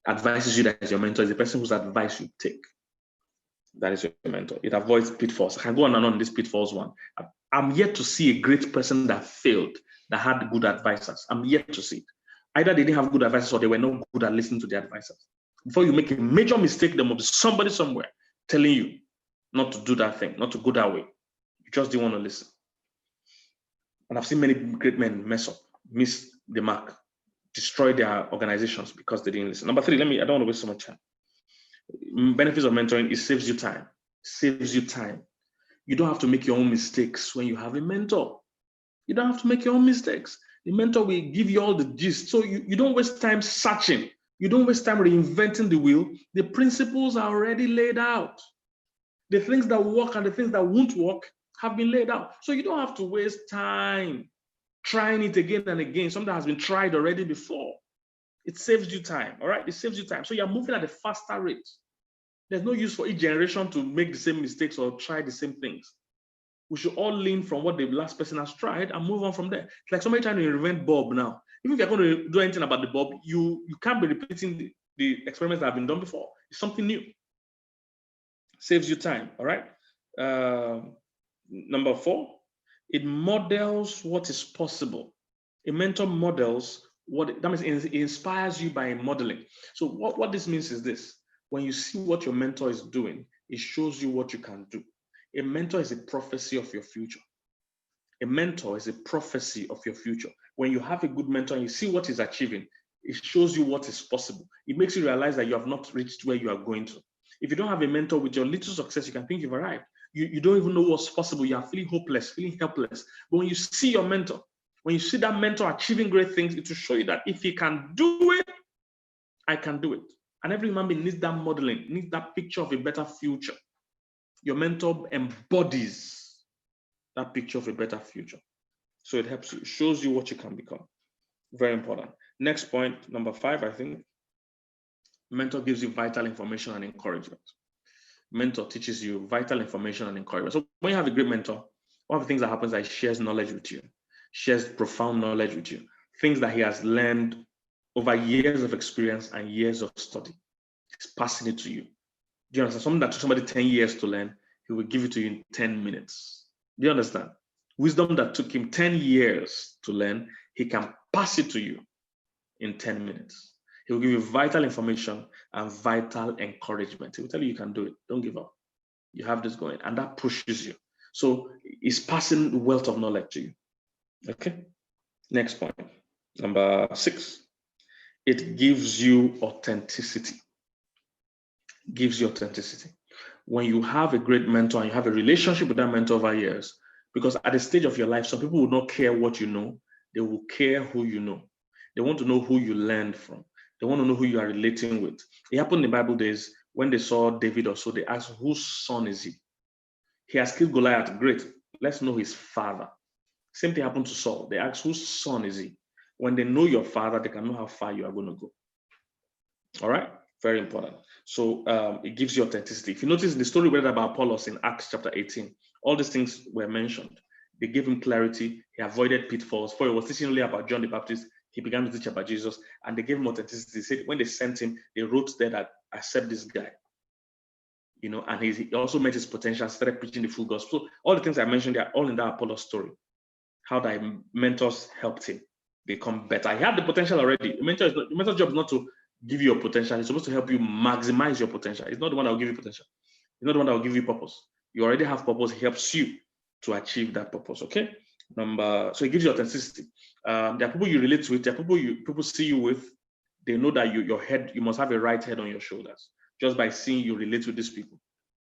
S1: advises you that is your mentor. It's the person whose advice you take. That is your mentor. It avoids pitfalls. I can go on and on this pitfalls one. I'm yet to see a great person that failed, that had good advisors. I'm yet to see it. Either they didn't have good advisors or they were not good at listening to the advisors. Before you make a major mistake, there must be somebody somewhere telling you not to do that thing, not to go that way. You just didn't want to listen. And I've seen many great men mess up, miss the mark, destroy their organizations because they didn't listen. Number three, I don't want to waste so much time. Benefits of mentoring, it saves you time. Saves you time. You don't have to make your own mistakes when you have a mentor. You don't have to make your own mistakes. The mentor will give you all the gist. So you don't waste time searching. You don't waste time reinventing the wheel. The principles are already laid out. The things that work and the things that won't work have been laid out. So you don't have to waste time trying it again and again, something that has been tried already before. It saves you time, all right? It saves you time. So you're moving at a faster rate. There's no use for each generation to make the same mistakes or try the same things. We should all learn from what the last person has tried and move on from there. It's like somebody trying to invent bulb now. Even if you're going to do anything about the bulb, you can't be repeating the experiments that have been done before. It's something new. Saves you time, all right? Number 4, it models what is possible. A mentor models what, that means it inspires you by modeling. So what this means is this: when you see what your mentor is doing, it shows you what you can do. A mentor is a prophecy of your future. A mentor is a prophecy of your future. When you have a good mentor and you see what he's achieving, it shows you what is possible. It makes you realize that you have not reached where you are going to. If you don't have a mentor, with your little success, you can think you've arrived. You don't even know what's possible. You are feeling hopeless, feeling helpless. But when you see your mentor, when you see that mentor achieving great things, it will show you that if he can do it, I can do it. And every human being needs that modeling, needs that picture of a better future. Your mentor embodies that picture of a better future. So it helps you, shows you what you can become. Very important. Next point, number 5, I think. Mentor gives you vital information and encouragement. Mentor teaches you vital information and encouragement. So when you have a great mentor, one of the things that happens is he shares knowledge with you, shares profound knowledge with you, things that he has learned over years of experience and years of study. He's passing it to you. Do you understand? Something that took somebody 10 years to learn, he will give it to you in 10 minutes. Do you understand? Wisdom that took him 10 years to learn, he can pass it to you in 10 minutes. He will give you vital information and vital encouragement. He will tell you can do it. Don't give up. You have this going. And that pushes you. So he's passing the wealth of knowledge to you. Okay? Next point. Number 6. It gives you authenticity. Gives you authenticity. When you have a great mentor and you have a relationship with that mentor over years, because at the stage of your life, some people will not care what you know. They will care who you know. They want to know who you learned from. They want to know who you are relating with. It happened in the Bible days when they saw David or so, they asked, whose son is he? He has killed Goliath. Great. Let's know his father. Same thing happened to Saul. They asked, whose son is he? When they know your father, they can know how far you are going to go. All right? Very important. So it gives you authenticity. If you notice in the story we read about Apollos in Acts chapter 18, all these things were mentioned. They gave him clarity. He avoided pitfalls. For he was teaching only about John the Baptist. He began to teach about Jesus, and they gave him authenticity. They said when they sent him, they wrote there that accept this guy. You know, and he also met his potential, started preaching the full gospel. So all the things I mentioned, they are all in that Apollos story. How that mentors helped him become better. He had the potential already. The mentor's job is not to give you your potential. It's supposed to help you maximize your potential. It's not the one that will give you potential. It's not the one that will give you purpose. You already have purpose. He helps you to achieve that purpose. Okay. So it gives you authenticity. There are people you relate with. There are people see you with. They know that you must have a right head on your shoulders just by seeing you relate with these people.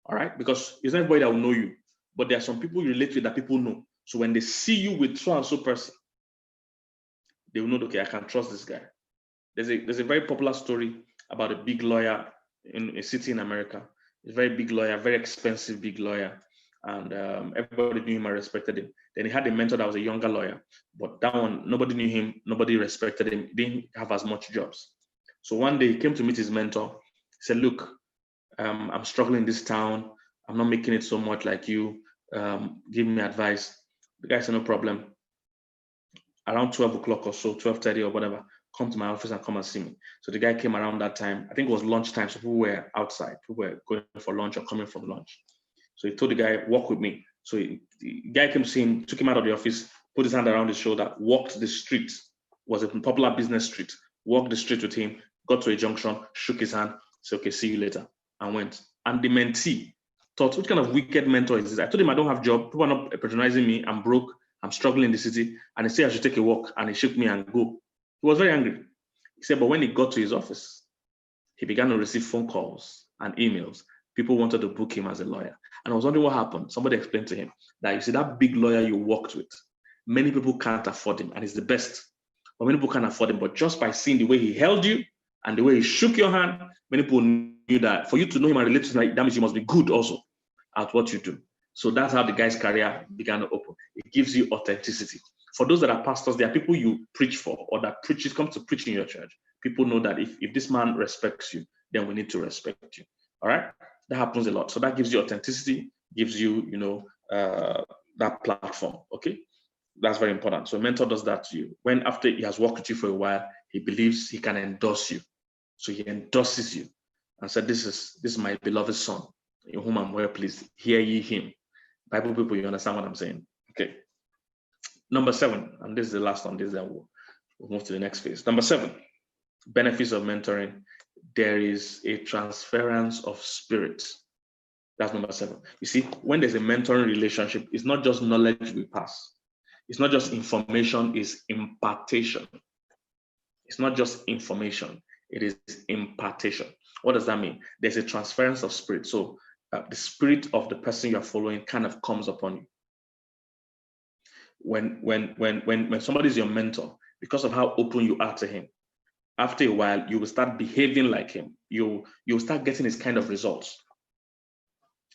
S1: All right, because it's not everybody that will know you, but there are some people you relate with that people know. So when they see you with so and so person, they will know, okay, I can trust this guy. There's a very popular story about a big lawyer in a city in America. A very big lawyer, very expensive big lawyer. And everybody knew him and respected him. Then he had a mentor that was a younger lawyer, but that one, nobody knew him, nobody respected him, didn't have as much jobs. So one day he came to meet his mentor. He said, look, I'm struggling in this town. I'm not making it so much like you. Give me advice. The guy said, no problem. Around 12 o'clock or so, 12:30 or whatever, come to my office and come and see me. So the guy came around that time. I think it was lunchtime, so people were outside. People were going for lunch or coming from lunch. So he told the guy, walk with me. So the guy came to see him, took him out of the office, put his hand around his shoulder, walked the street, was a popular business street, walked the street with him, got to a junction, shook his hand, said, okay, see you later, and went. And the mentee thought, what kind of wicked mentor is this? I told him I don't have a job, people are not patronizing me, I'm broke, I'm struggling in the city, and he said I should take a walk, and he shook me and go. He was very angry. He said, but when he got to his office, he began to receive phone calls and emails People wanted to book him as a lawyer. And I was wondering what happened. Somebody explained to him that, you see, that big lawyer you worked with, many people can't afford him, and he's the best. But many people can't afford him. But just by seeing the way he held you and the way he shook your hand, many people knew that for you to know him and relate to him, that means you must be good also at what you do. So that's how the guy's career began to open. It gives you authenticity. For those that are pastors, there are people you preach for or that come to preach in your church. People know that if this man respects you, then we need to respect you. All right? That happens a lot. So that gives you authenticity, gives you, that platform. Okay? That's very important. So a mentor does that to you. When after he has worked with you for a while, he believes he can endorse you. So he endorses you and said, this is my beloved son, in whom I'm well pleased. Hear ye him. Bible people, you understand what I'm saying? Okay. Number 7, and this is the last one. This then we'll move to the next phase. Number 7, benefits of mentoring. There is a transference of spirit. That's number 7. You see, when there's a mentoring relationship, it's not just knowledge we pass. It's not just information, it's impartation. It's not just information, it is impartation. What does that mean? There's a transference of spirit. So the spirit of the person you're following kind of comes upon you. When somebody is your mentor, because of how open you are to him, after a while, you will start behaving like him. You'll start getting his kind of results.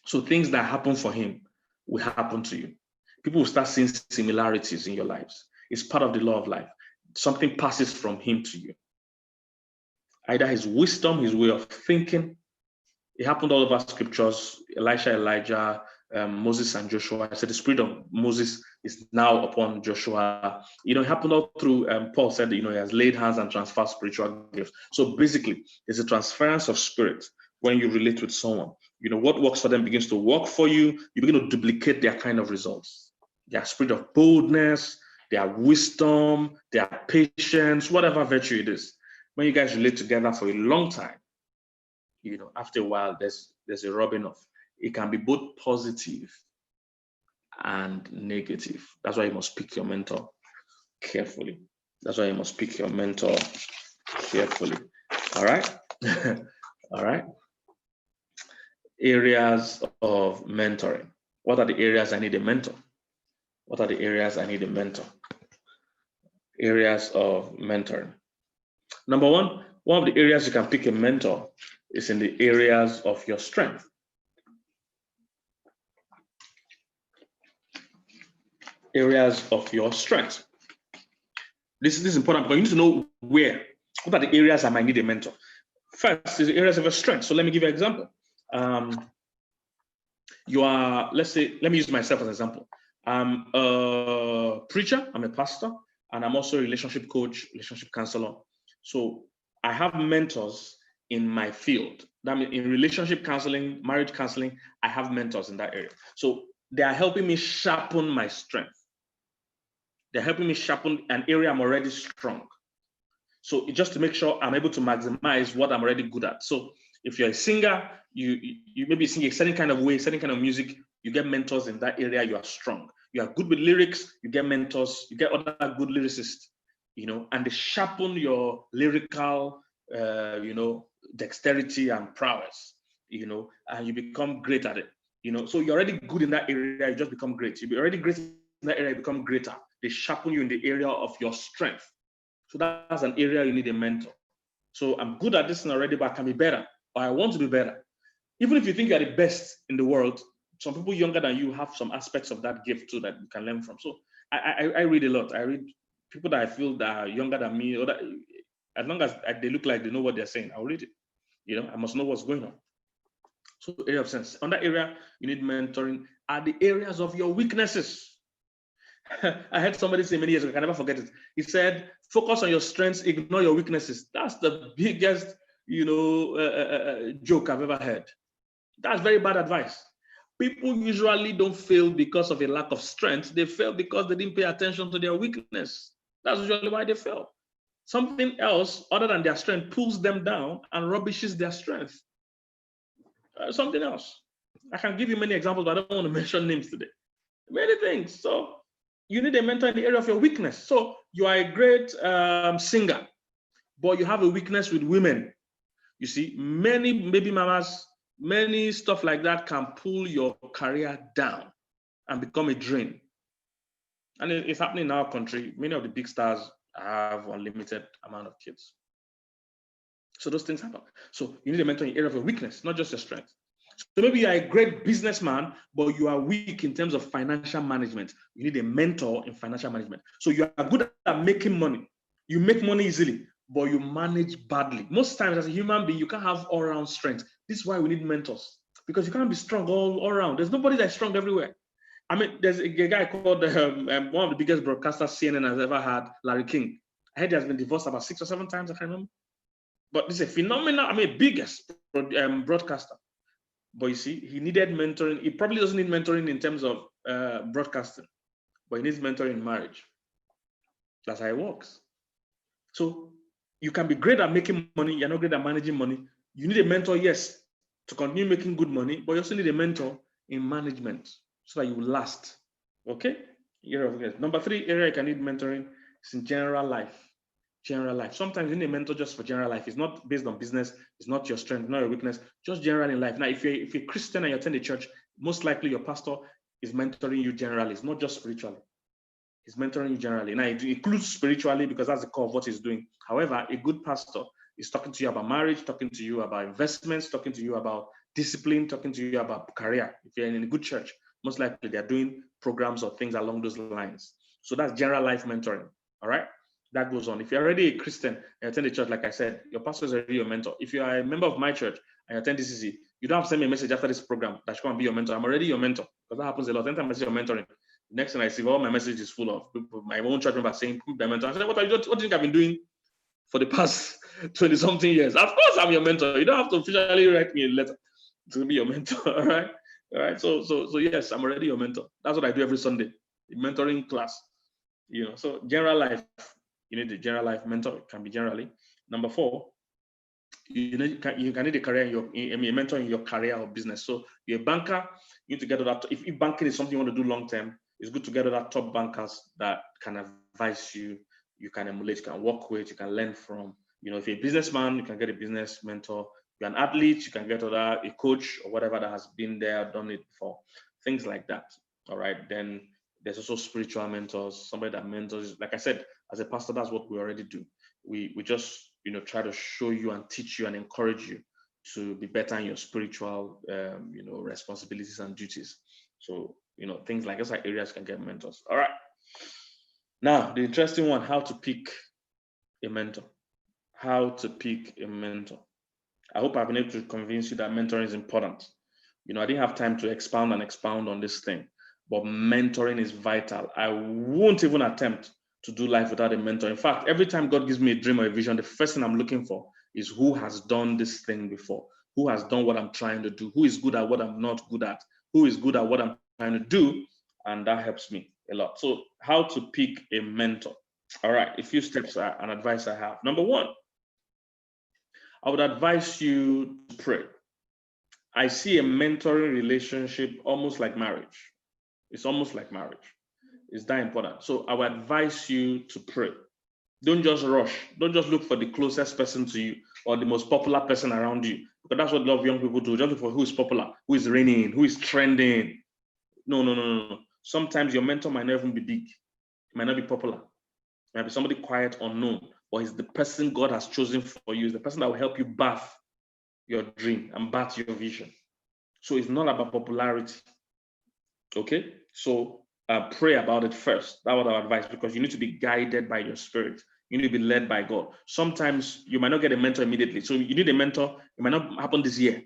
S1: So things that happen for him will happen to you. People will start seeing similarities in your lives. It's part of the law of life. Something passes from him to you. Either his wisdom, his way of thinking. It happened all over scriptures. Elisha, Elijah, Moses and Joshua. I said the spirit of Moses is now upon Joshua. It happened all through, Paul said, he has laid hands and transferred spiritual gifts. So basically, there's a transference of spirit when you relate with someone. What works for them begins to work for you. You begin to duplicate their kind of results. Their spirit of boldness, their wisdom, their patience, whatever virtue it is. When you guys relate together for a long time, after a while, there's a rubbing off. It can be both positive and negative. That's why you must pick your mentor carefully. All right? All right? Areas of mentoring. What are the areas I need a mentor? Areas of mentoring. Number 1 of the areas you can pick a mentor is in the areas of your strength. Areas of your strength. This is important because you need to know what are the areas I might need a mentor. First is the areas of your strength. So let me give you an example. Let me use myself as an example. I'm a preacher, I'm a pastor, and I'm also a relationship coach, relationship counselor. So I have mentors in my field. That means in relationship counseling, marriage counseling, I have mentors in that area. So they are helping me sharpen my strength. They're helping me sharpen an area I'm already strong. So just to make sure I'm able to maximize what I'm already good at. So if you're a singer, you maybe sing a certain kind of way, certain kind of music, you get mentors in that area you are strong. You are good with lyrics, you get mentors, you get other good lyricists, and they sharpen your lyrical, dexterity and prowess, and you become great at it, So you're already good in that area, you just become great. You're already great in that area, you become greater. They sharpen you in the area of your strength. So that's an area you need a mentor. So I'm good at this thing already, but I can be better, or I want to be better. Even if you think you're the best in the world, some people younger than you have some aspects of that gift too that you can learn from. So I read a lot. I read people that I feel that are younger than me, or that as long as they look like they know what they're saying, I'll read it. I must know what's going on. So area of sense. On that area, you need mentoring are the areas of your weaknesses. I heard somebody say many years ago, I can never forget it. He said, focus on your strengths, ignore your weaknesses. That's the biggest, joke I've ever heard. That's very bad advice. People usually don't fail because of a lack of strength. They fail because they didn't pay attention to their weakness. That's usually why they fail. Something else other than their strength pulls them down and rubbishes their strength. Something else. I can give you many examples, but I don't want to mention names today. Many things. So you need a mentor in the area of your weakness. So you are a great singer, but you have a weakness with women. You see, many baby mamas Many stuff like that can pull your career down and become a drain. And it's happening in our country. Many of the big stars have unlimited amount of kids. So those things happen. So you need a mentor in the area of your weakness, not just your strength. So maybe you are a great businessman, but you are weak in terms of financial management. You need a mentor in financial management. So you are good at making money. You make money easily, but you manage badly. Most times as a human being, you can't have all-round strength. This is why we need mentors, because you can't be strong all around. There's nobody that's strong everywhere. I mean, there's a guy called one of the biggest broadcasters CNN has ever had, Larry King. I heard he has been divorced about 6 or 7 times, I can't remember. But this is a phenomenal, biggest broadcaster. But you see, he needed mentoring. He probably doesn't need mentoring in terms of broadcasting, but he needs mentoring in marriage. That's how it works. So you can be great at making money. You're not great at managing money. You need a mentor, yes, to continue making good money, but you also need a mentor in management so that you will last. Okay? Number 3 area you can need mentoring is in general life. General life. Sometimes you need a mentor just for general life. It's not based on business. It's not your strength, not your weakness. Just general in life. Now, if you're a Christian and you attend a church, most likely your pastor is mentoring you generally. It's not just spiritually. He's mentoring you generally. Now, it includes spiritually because that's the core of what he's doing. However, a good pastor is talking to you about marriage, talking to you about investments, talking to you about discipline, talking to you about career. If you're in a good church, most likely they're doing programs or things along those lines. So that's general life mentoring. All right. That goes on. If you're already a Christian and attend a church, like I said, your pastor is already your mentor. If you are a member of my church and you attend DCC, you don't have to send me a message after this program that you can be your mentor. I'm already your mentor, because that happens a lot. Anytime I see your mentoring, the next thing I see, all my message is full of people, my own church member saying, "My mentor." I said, what do you think I've been doing for the past 20-something years? Of course, I'm your mentor. You don't have to officially write me a letter to be your mentor. All right. All right. So yes, I'm already your mentor. That's what I do every Sunday, the mentoring class. So general life. You need a general life mentor. It can be generally. Number 4, you can need a career a mentor in your career or business. So you're a banker, you need to get that. If banking is something you want to do long term, it's good to get that top bankers that can advise you, you can emulate, you can work with, you can learn from. If you're a businessman, you can get a business mentor. If you're an athlete, you can get a coach or whatever that has been there, done it before. Things like that. All right. Then there's also spiritual mentors, somebody that mentors. Like I said, as a pastor, that's what we already do. We just try to show you and teach you and encourage you to be better in your spiritual responsibilities and duties. So things like those are areas can get mentors. All right. Now the interesting one: how to pick a mentor. How to pick a mentor. I hope I've been able to convince you that mentoring is important. I didn't have time to expound on this thing, but mentoring is vital. I won't even attempt to do life without a mentor. In fact, every time God gives me a dream or a vision, the first thing I'm looking for is who has done this thing before, who has done what I'm trying to do, who is good at what I'm not good at, who is good at what I'm trying to do, and that helps me a lot. So how to pick a mentor. All right, a few steps and advice I have. Number 1, I would advise you to pray. I see a mentoring relationship almost like marriage. It's almost like marriage. It's that important. So I would advise you to pray. Don't just rush. Don't just look for the closest person to you or the most popular person around you, because that's what a lot of young people do. Just look for who is popular, who is reigning, who is trending. No. Sometimes your mentor might not even be big. It might not be popular. It might be somebody quiet, unknown, but he's the person God has chosen for you. He's the person that will help you birth your dream and birth your vision. So it's not about popularity. Okay? So pray about it first. That's what I advise, because you need to be guided by your spirit. You need to be led by God. Sometimes you might not get a mentor immediately. So you need a mentor. It might not happen this year.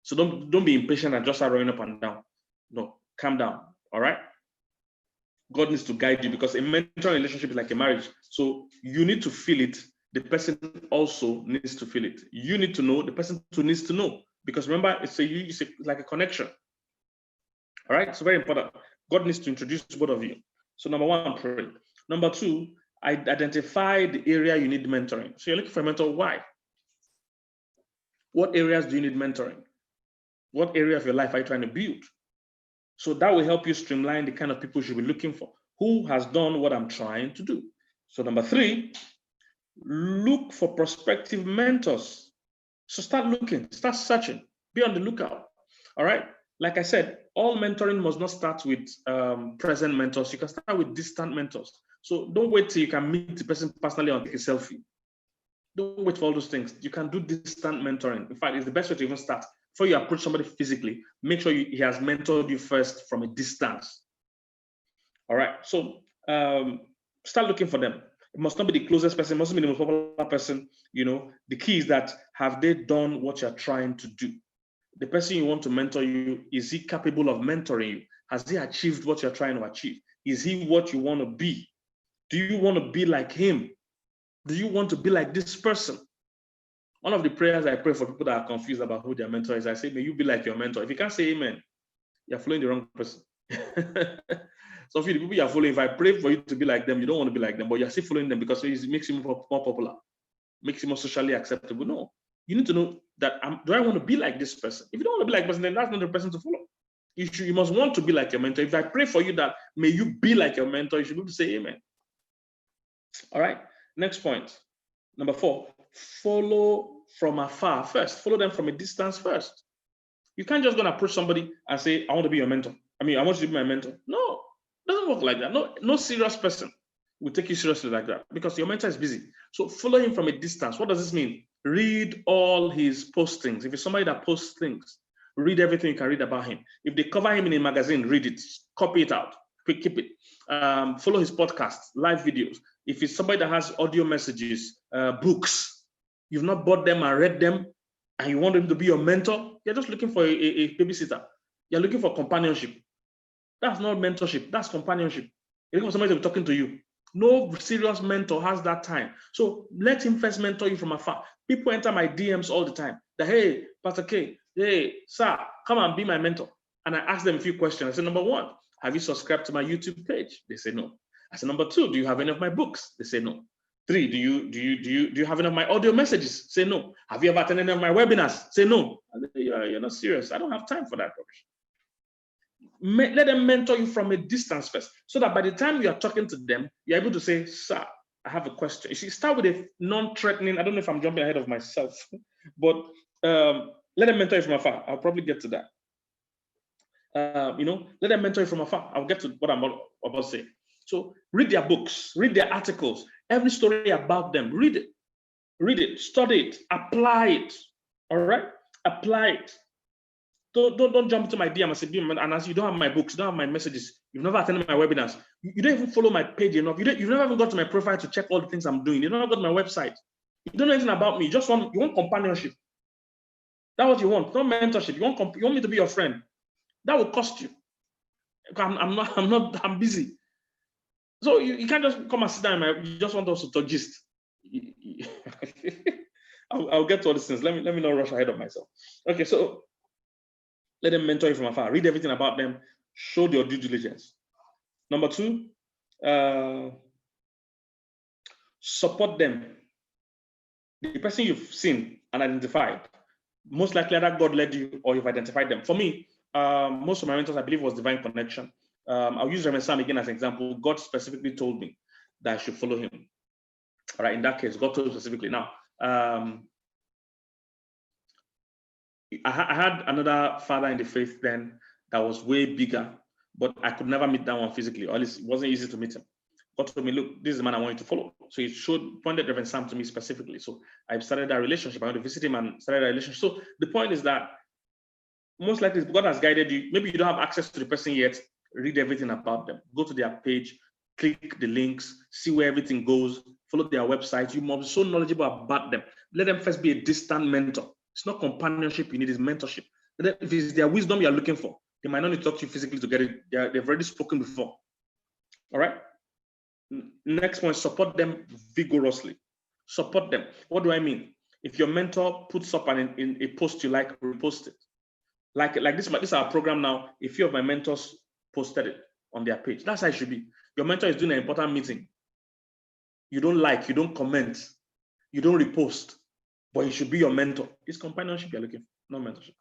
S1: So don't be impatient and just start running up and down. No, calm down. All right? God needs to guide you, because a mentor relationship is like a marriage. So you need to feel it. The person also needs to feel it. You need to know. The person too needs to know. Because remember, it's like a connection. All right? It's very important. God needs to introduce both of you. So number 1, pray. Number 2, identify the area you need mentoring. So you're looking for a mentor. Why? What areas do you need mentoring? What area of your life are you trying to build? So that will help you streamline the kind of people you should be looking for. Who has done what I'm trying to do? So number 3, look for prospective mentors. So start looking, start searching. Be on the lookout. All right. Like I said, all mentoring must not start with present mentors. You can start with distant mentors. So don't wait till you can meet the person personally and take a selfie. Don't wait for all those things. You can do distant mentoring. In fact, it's the best way to even start. Before you approach somebody physically, make sure he has mentored you first from a distance. All right. So start looking for them. It must not be the closest person. It must be the most popular person. The key is that have they done what you're trying to do? The person you want to mentor you, is he capable of mentoring you? Has he achieved what you're trying to achieve? Is he what you want to be? Do you want to be like him? Do you want to be like this person? One of the prayers I pray for people that are confused about who their mentor is, I say, may you be like your mentor. If you can't say amen, you're following the wrong person. So for the people you're following, if I pray for you to be like them, you don't want to be like them, but you're still following them because it makes you more popular, makes you more socially acceptable. No, you need to know that, do I want to be like this person? If you don't want to be like this person, then that's not the person to follow. You must want to be like your mentor. If I pray for you that may you be like your mentor, you should be able to say amen. All right, next point. Number 4, follow from afar first. Follow them from a distance first. You can't just go and approach somebody and say, I want to be your mentor. I want you to be my mentor. No, it doesn't work like that. No serious person will take you seriously like that because your mentor is busy. So follow him from a distance. What does this mean? Read all his postings. If it's somebody that posts things, read everything you can read about him. If they cover him in a magazine, read it, copy it out, keep it. Follow his podcasts, live videos. If it's somebody that has audio messages, books, you've not bought them and read them, and you want them to be your mentor, you're just looking for a babysitter. You're looking for companionship. That's not mentorship, that's companionship. You're looking for somebody to be talking to you. No serious mentor has that time. So let him first mentor you from afar. People enter my DMs all the time. That, hey, Pastor K, hey, sir, come and be my mentor. And I ask them a few questions. I say, number 1, have you subscribed to my YouTube page? They say no. I say, number 2, do you have any of my books? They say no. 3, do you have any of my audio messages? Say no. Have you ever attended any of my webinars? Say no. You're not serious. I don't have time for that rubbish. Let them mentor you from a distance first, so that by the time you are talking to them, you're able to say, sir, I have a question. You see, start with a non-threatening, I don't know if I'm jumping ahead of myself, but let them mentor you from afar. I'll probably get to that. Let them mentor you from afar. I'll get to what I'm about to say. So read their books, read their articles, every story about them, read it, study it, apply it. All right? Apply it. Don't jump into my DM and say, and as you don't have my books, you don't have my messages, you've never attended my webinars, you don't even follow my page enough, you've never even got to my profile to check all the things I'm doing, you don't have got my website, you don't know anything about me, you want companionship. That's what you want, not mentorship. You want me to be your friend. That will cost you. I'm busy. So you can't just come and sit down and you just want us to gist. I'll get to all these things. Let me not rush ahead of myself. Okay, so let them mentor you from afar. Read everything about them. Show your due diligence. Number 2, support them. The person you've seen and identified, most likely that God led you or you've identified them. For me, most of my mentors, I believe, was divine connection. I'll use Reverend Sam again as an example. God specifically told me that I should follow him. All right, in that case, God told me specifically. Now, I had another father in the faith then that was way bigger, but I could never meet that one physically, or at least it wasn't easy to meet him. God told me, look, this is the man I want you to follow. So he pointed Reverend Sam to me specifically. So I started that relationship. I went to visit him and started that relationship. So the point is that most likely God has guided you. Maybe you don't have access to the person yet. Read everything about them. Go to their page, click the links, see where everything goes, follow their website. You must be so knowledgeable about them. Let them first be a distant mentor. It's not companionship you need, it's mentorship. If it's their wisdom you're looking for, they might not need to talk to you physically to get it. They've already spoken before. All right? Next point, support them vigorously. Support them. What do I mean? If your mentor puts up in a post you like, repost it. Like this is our program now. A few of my mentors posted it on their page. That's how it should be. Your mentor is doing an important meeting. You don't like, you don't comment, you don't repost, but he should be your mentor. It's companionship you're looking for, not mentorship.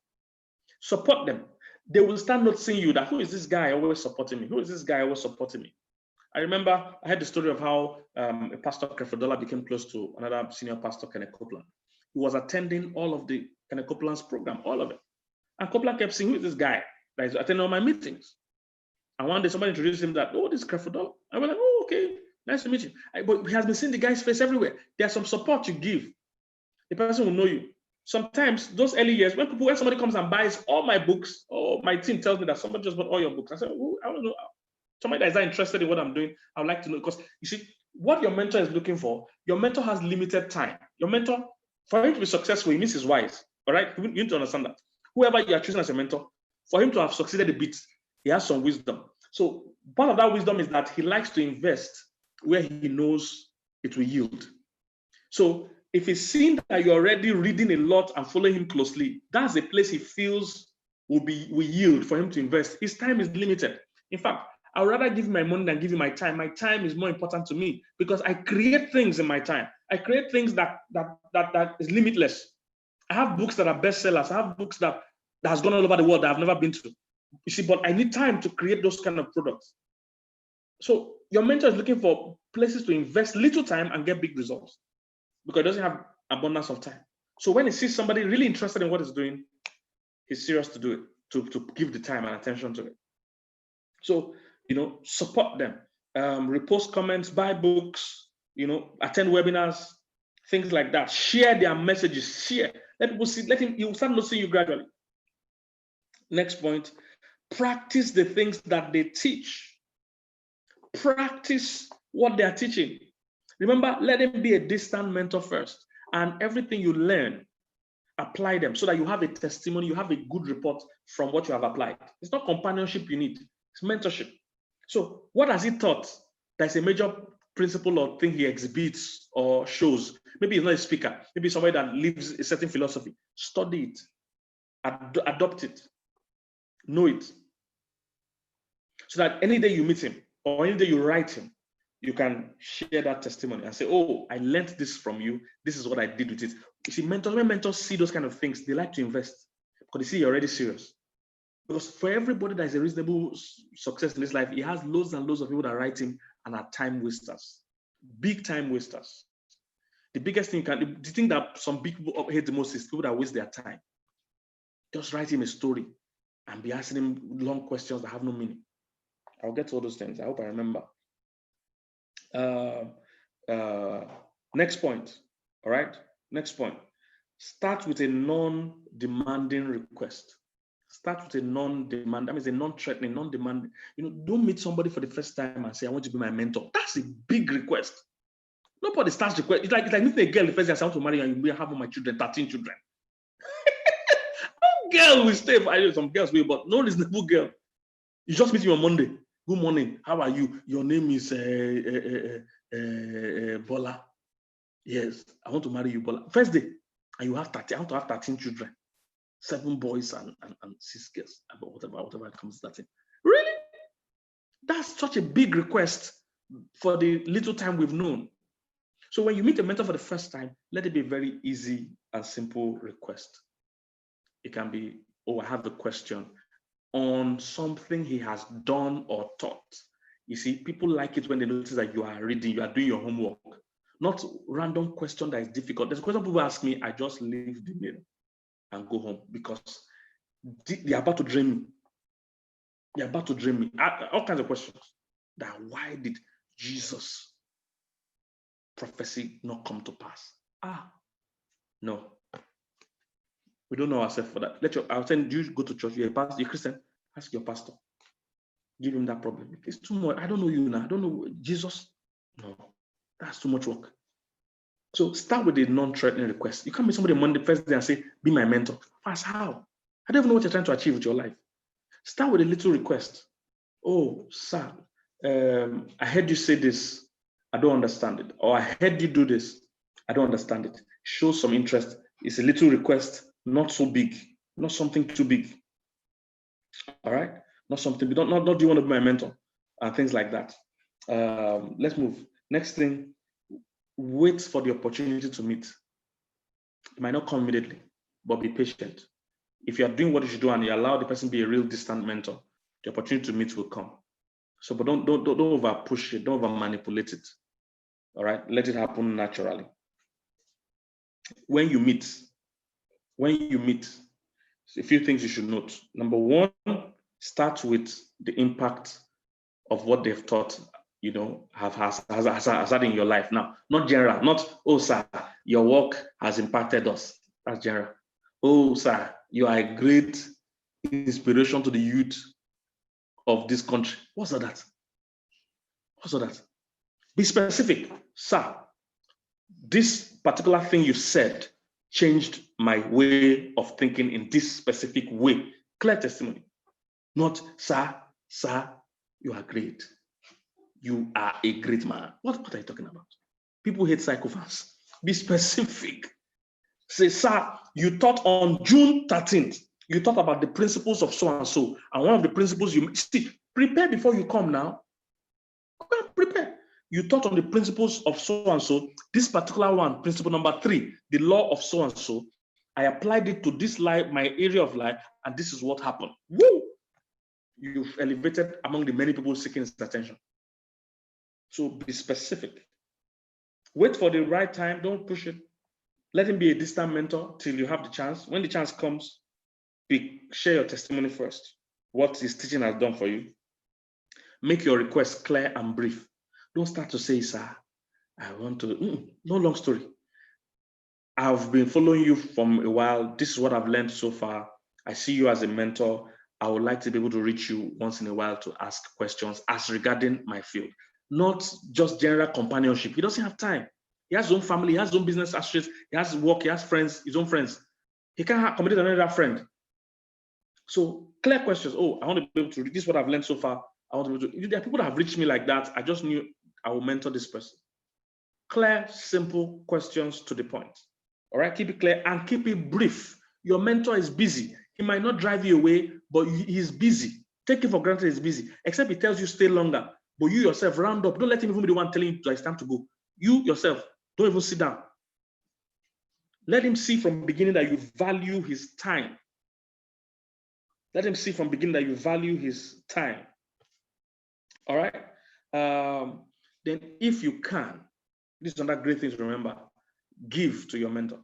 S1: Support them. They will start noticing you that, who is this guy always supporting me? Who is this guy always supporting me? I remember I had the story of how a pastor, Krefodola, became close to another senior pastor, Kenneth Copeland. He was attending all of the Kenneth Copeland's program, all of it. And Copeland kept saying, who is this guy that is attending all my meetings? And one day somebody introduced him that, oh, this is Crefudol. I was like, oh, okay, nice to meet you. But he has been seeing the guy's face everywhere. There's some support you give. The person will know you. Sometimes those early years, when somebody comes and buys all my books, or my team tells me that somebody just bought all your books, I say, oh, I don't know. Somebody that is not interested in what I'm doing, I would like to know. Because you see, what your mentor is looking for, your mentor has limited time. Your mentor, for him to be successful, he needs his wise. All right? You need to understand that. Whoever you are choosing as a mentor, for him to have succeeded a bit, he has some wisdom. So part of that wisdom is that he likes to invest where he knows it will yield. So if he's seen that you're already reading a lot and following him closely, that's a place he feels will yield for him to invest. His time is limited. In fact, I would rather give my money than give you my time. My time is more important to me because I create things in my time. I create things that is limitless. I have books that are bestsellers. I have books that has gone all over the world that I've never been to. You see, but I need time to create those kind of products. So your mentor is looking for places to invest little time and get big results because he doesn't have abundance of time. So when he sees somebody really interested in what he's doing, he's serious to do it, to give the time and attention to it. So, support them, repost comments, buy books, attend webinars, things like that. Share their messages, share. Let people see, you'll start noticing you gradually. Next point, practice the things that they teach. Practice what they are teaching. Remember, let them be a distant mentor first. And everything you learn, apply them so that you have a testimony, you have a good report from what you have applied. It's not companionship you need, it's mentorship. So what has he taught? That's a major principle or thing he exhibits or shows. Maybe he's not a speaker. Maybe somebody that lives a certain philosophy. Study it. Adopt it. Know it. So that any day you meet him or any day you write him, you can share that testimony and say, oh, I learned this from you. This is what I did with it. You see, when mentors see those kind of things, they like to invest because they see you're already serious. Because for everybody that is a reasonable success in this life, he has loads and loads of people that write him and are time wasters, big time wasters. The biggest thing the thing that some big people hate the most is people that waste their time. Just write him a story and be asking him long questions that have no meaning. I'll get to all those things. I hope I remember. Next point. All right. Next point. Start with a non-demanding request. Start with a non-demand. That means a non-threatening, non-demanding. Don't meet somebody for the first time and say, I want you to be my mentor. That's a big request. Nobody starts request. It's like meeting a girl the first day I want to marry and you will have all my children, 13 children. No girl will stay for some girls will, but no reasonable girl. You just meet me on Monday. Good morning. How are you? Your name is Bola. Yes, I want to marry you, Bola. First day, and you have 30. I want to have 13 children, 7 boys and 6 girls. Whatever it comes to that thing. Really? That's such a big request for the little time we've known. So when you meet a mentor for the first time, let it be a very easy and simple request. It can be, oh, I have a question on something he has done or taught. You see, people like it when they notice that you are reading, you are doing your homework. Not random question that is difficult. There's a question people ask me, I just leave the mail and go home because they're about to drain me. They're about to drain me. All kinds of questions. That why did Jesus' prophecy not come to pass? No. We don't know ourselves for that. I'll send you go to church. You're a pastor, you're a Christian. Ask your pastor. Give him that problem. It's too much. I don't know you now. I don't know Jesus. No, that's too much work. So start with a non-threatening request. You can't meet somebody on Monday, first day and say, be my mentor. Fast, how? I don't even know what you're trying to achieve with your life. Start with a little request. Oh, sir, I heard you say this. I don't understand it. Or I heard you do this. I don't understand it. Show some interest. It's a little request, not so big, not something too big. All right? Not something, not do you want to be my mentor? And things like that. Let's move. Next thing, wait for the opportunity to meet. It might not come immediately, but be patient. If you are doing what you should do and you allow the person to be a real distant mentor, the opportunity to meet will come. So, but don't over push it, don't over manipulate it. All right, let it happen naturally. When you meet, a few things you should note. Number one, start with the impact of what they've taught, has had in your life. Now, not general, not, oh, sir, your work has impacted us. That's general. Oh, sir, you are a great inspiration to the youth of this country. What's all that? What's all that? Be specific. Sir, this particular thing you said changed my way of thinking in this specific way. Clear testimony. Not, sir, you are great. You are a great man. What are you talking about? People hate psychopaths. Be specific. Say, sir, you taught on June 13th. You taught about the principles of so and so. And one of the principles you see, prepare before you come now. Go and prepare. You taught on the principles of so and so. This particular one, principle number 3, the law of so and so. I applied it to this life, my area of life, and this is what happened. Woo! You've elevated among the many people seeking his attention. So be specific. Wait for the right time. Don't push it. Let him be a distant mentor till you have the chance. When the chance comes, share your testimony first. What his teaching has done for you. Make your request clear and brief. Don't start to say, sir, I want to, no long story. I've been following you from a while. This is what I've learned so far. I see you as a mentor. I would like to be able to reach you once in a while to ask questions as regarding my field. Not just general companionship. He doesn't have time. He has his own family, he has his own business associates, he has work, he has friends, his own friends. He can't accommodate another friend. So clear questions. Oh, I want to be able to read. This is what I've learned so far. I want to be able to. There are people that have reached me like that. I just knew I will mentor this person. Clear, simple questions to the point. All right, keep it clear and keep it brief. Your mentor is busy. He might not drive you away, but he's busy. Take it for granted he's busy, except he tells you stay longer. But you yourself, round up. Don't let him even be the one telling you it's time to go. You yourself, don't even sit down. Let him see from the beginning that you value his time. Let him see from the beginning that you value his time. All right? Then if you can, this is another great thing to remember, give to your mentor.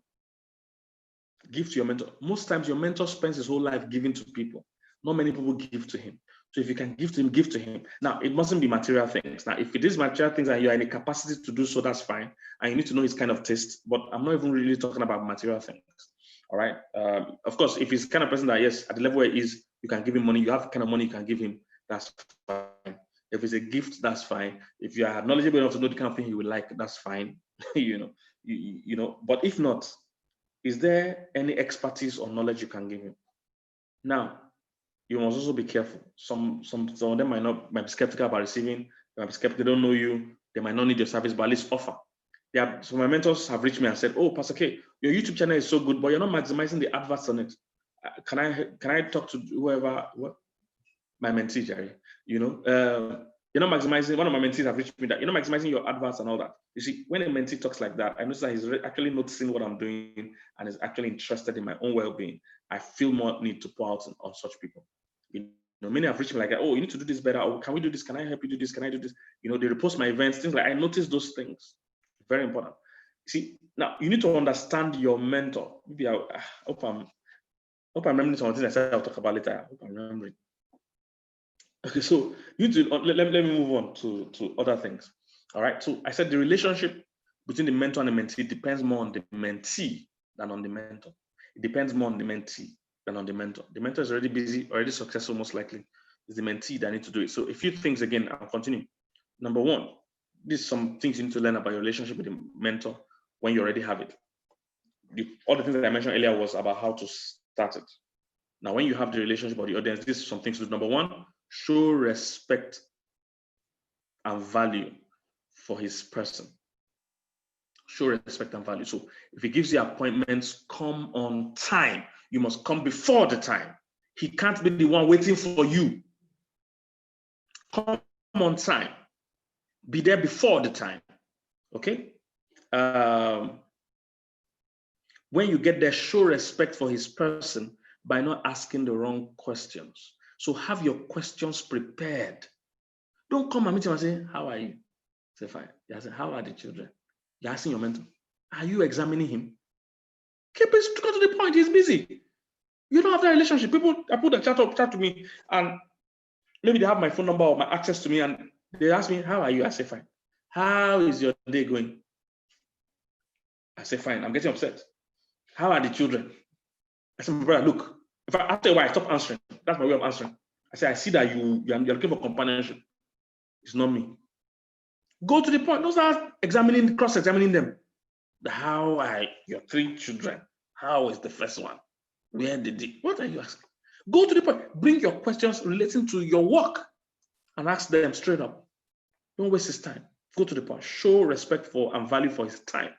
S1: Give to your mentor. Most times your mentor spends his whole life giving to people. Not many people give to him. So if you can give to him, give to him. Now, it mustn't be material things. Now, if it is material things and you are in a capacity to do so, that's fine. And you need to know his kind of taste. But I'm not even really talking about material things. All right? Of course, if he's the kind of person that, yes, at the level where he is, you can give him money. You have the kind of money you can give him. That's fine. If it's a gift, that's fine. If you are knowledgeable enough to know the kind of thing he would like, that's fine. you know. But if not, is there any expertise or knowledge you can give him? Now, you must also be careful. Some of them might be skeptical about receiving. They might be skeptical. They don't know you. They might not need your service, but at least offer. So my mentors have reached me and said, "Oh, Pastor K, your YouTube channel is so good, but you're not maximizing the adverts on it. Can I talk to whoever? What? My mentee, Jerry. You're not maximizing. One of my mentees have reached me that you're not maximizing your adverts and all that. You see, when a mentee talks like that, I notice that he's actually noticing what I'm doing and is actually interested in my own well-being. I feel more need to pour out on such people. Many have reached me like, oh, you need to do this better. Oh, can we do this? Can I help you do this? Can I do this? They repost my events, things like I notice those things. Very important. See, now you need to understand your mentor. Maybe I hope I'm remembering some things I said I'll talk about later. I hope I'm remembering. Okay, so you need to let me move on to other things. All right. So I said the relationship between the mentor and the mentee depends more on the mentee than on the mentor. It depends more on the mentee than on the mentor. The mentor is already busy, already successful, most likely. It's the mentee that needs to do it. So a few things again, I'll continue. Number one, these some things you need to learn about your relationship with the mentor when you already have it. All the things that I mentioned earlier was about how to start it. Now, when you have the relationship with the audience, these are some things to do. Number one, show respect and value for his person. Show respect and value. So if he gives you appointments, come on time. You must come before the time. He can't be the one waiting for you. Come on time. Be there before the time. Okay? When you get there, show respect for his person by not asking the wrong questions. So have your questions prepared. Don't come and meet him and say, how are you? Say, fine. You say, how are the children? You're asking your mentor, are you examining him? Keep it to the point. He's busy. You don't have that relationship. People chat to me, and maybe they have my phone number or my access to me, and they ask me, "How are you?" I say, "Fine." "How is your day going?" I say, "Fine." I'm getting upset. "How are the children?" I say, "My brother, look. If after a while I stop answering, that's my way of answering. I say, I see that you're looking for companionship. It's not me. Go to the point. Don't start cross-examining them. How are your 3 children? How is the first one? Where did they? What are you asking? Go to the point. Bring your questions relating to your work and ask them straight up. Don't waste his time. Go to the point. Show respect for and value for his time.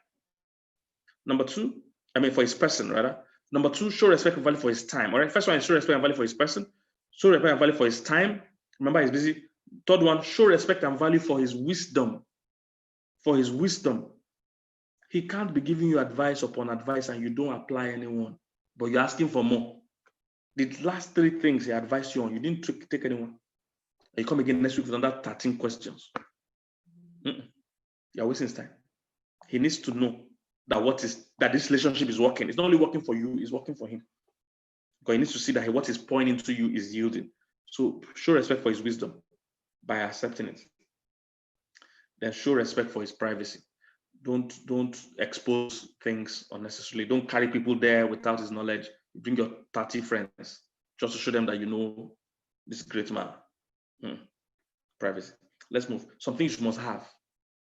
S1: Number 2, for his person, rather. Number 2, show respect and value for his time. All right. First one is show respect and value for his person. Show respect and value for his time. Remember, he's busy. Third one, show respect and value for his wisdom. For his wisdom. He can't be giving you advice upon advice and you don't apply anyone, but you're asking for more. The last 3 things he advised you on, you didn't take anyone. You come again next week with another 13 questions. You're wasting his time. He needs to know that this relationship is working. It's not only working for you, it's working for him. Because he needs to see that what he's pouring into you is yielding. So show respect for his wisdom by accepting it. Then show respect for his privacy. Don't expose things unnecessarily. Don't carry people there without his knowledge. Bring your 30 friends just to show them that you know this great man. Privacy. Let's move. Some things you must have.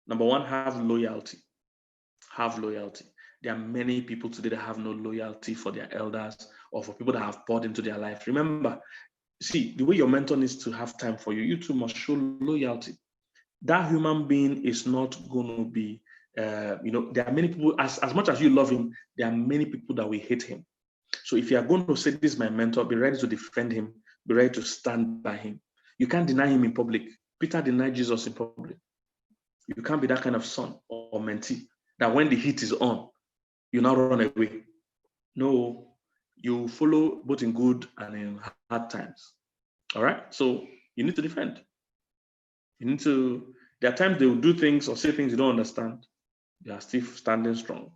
S1: Number 1, have loyalty. Have loyalty. There are many people today that have no loyalty for their elders or for people that have poured into their life. Remember, see, the way your mentor needs to have time for you, you too must show loyalty. That human being is not going to be, there are many people, as much as you love him, there are many people that will hate him. So if you are going to say, this is my mentor, be ready to defend him, be ready to stand by him. You can't deny him in public. Peter denied Jesus in public. You can't be that kind of son or mentee that when the heat is on, you now run away. No, you follow both in good and in hard times. All right? So you need to defend. There are times they will do things or say things you don't understand. They are still standing strong.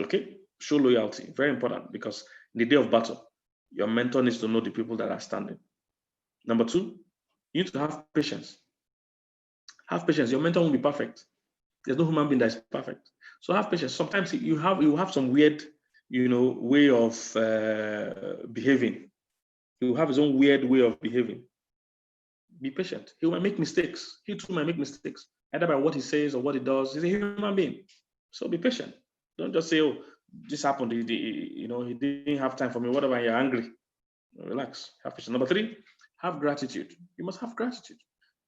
S1: Okay? Show loyalty. Very important, because in the day of battle, your mentor needs to know the people that are standing. Number 2, you need to have patience. Have patience. Your mentor won't be perfect. There's no human being that is perfect. So have patience. Sometimes you have some weird, way of behaving. He will have his own weird way of behaving. Be patient. He might make mistakes. He too might make mistakes, either by what he says or what he does. He's a human being. So be patient. Don't just say, "Oh, this happened. He didn't have time for me." Whatever, you're angry. Relax. Have patience. Number 3, have gratitude. You must have gratitude.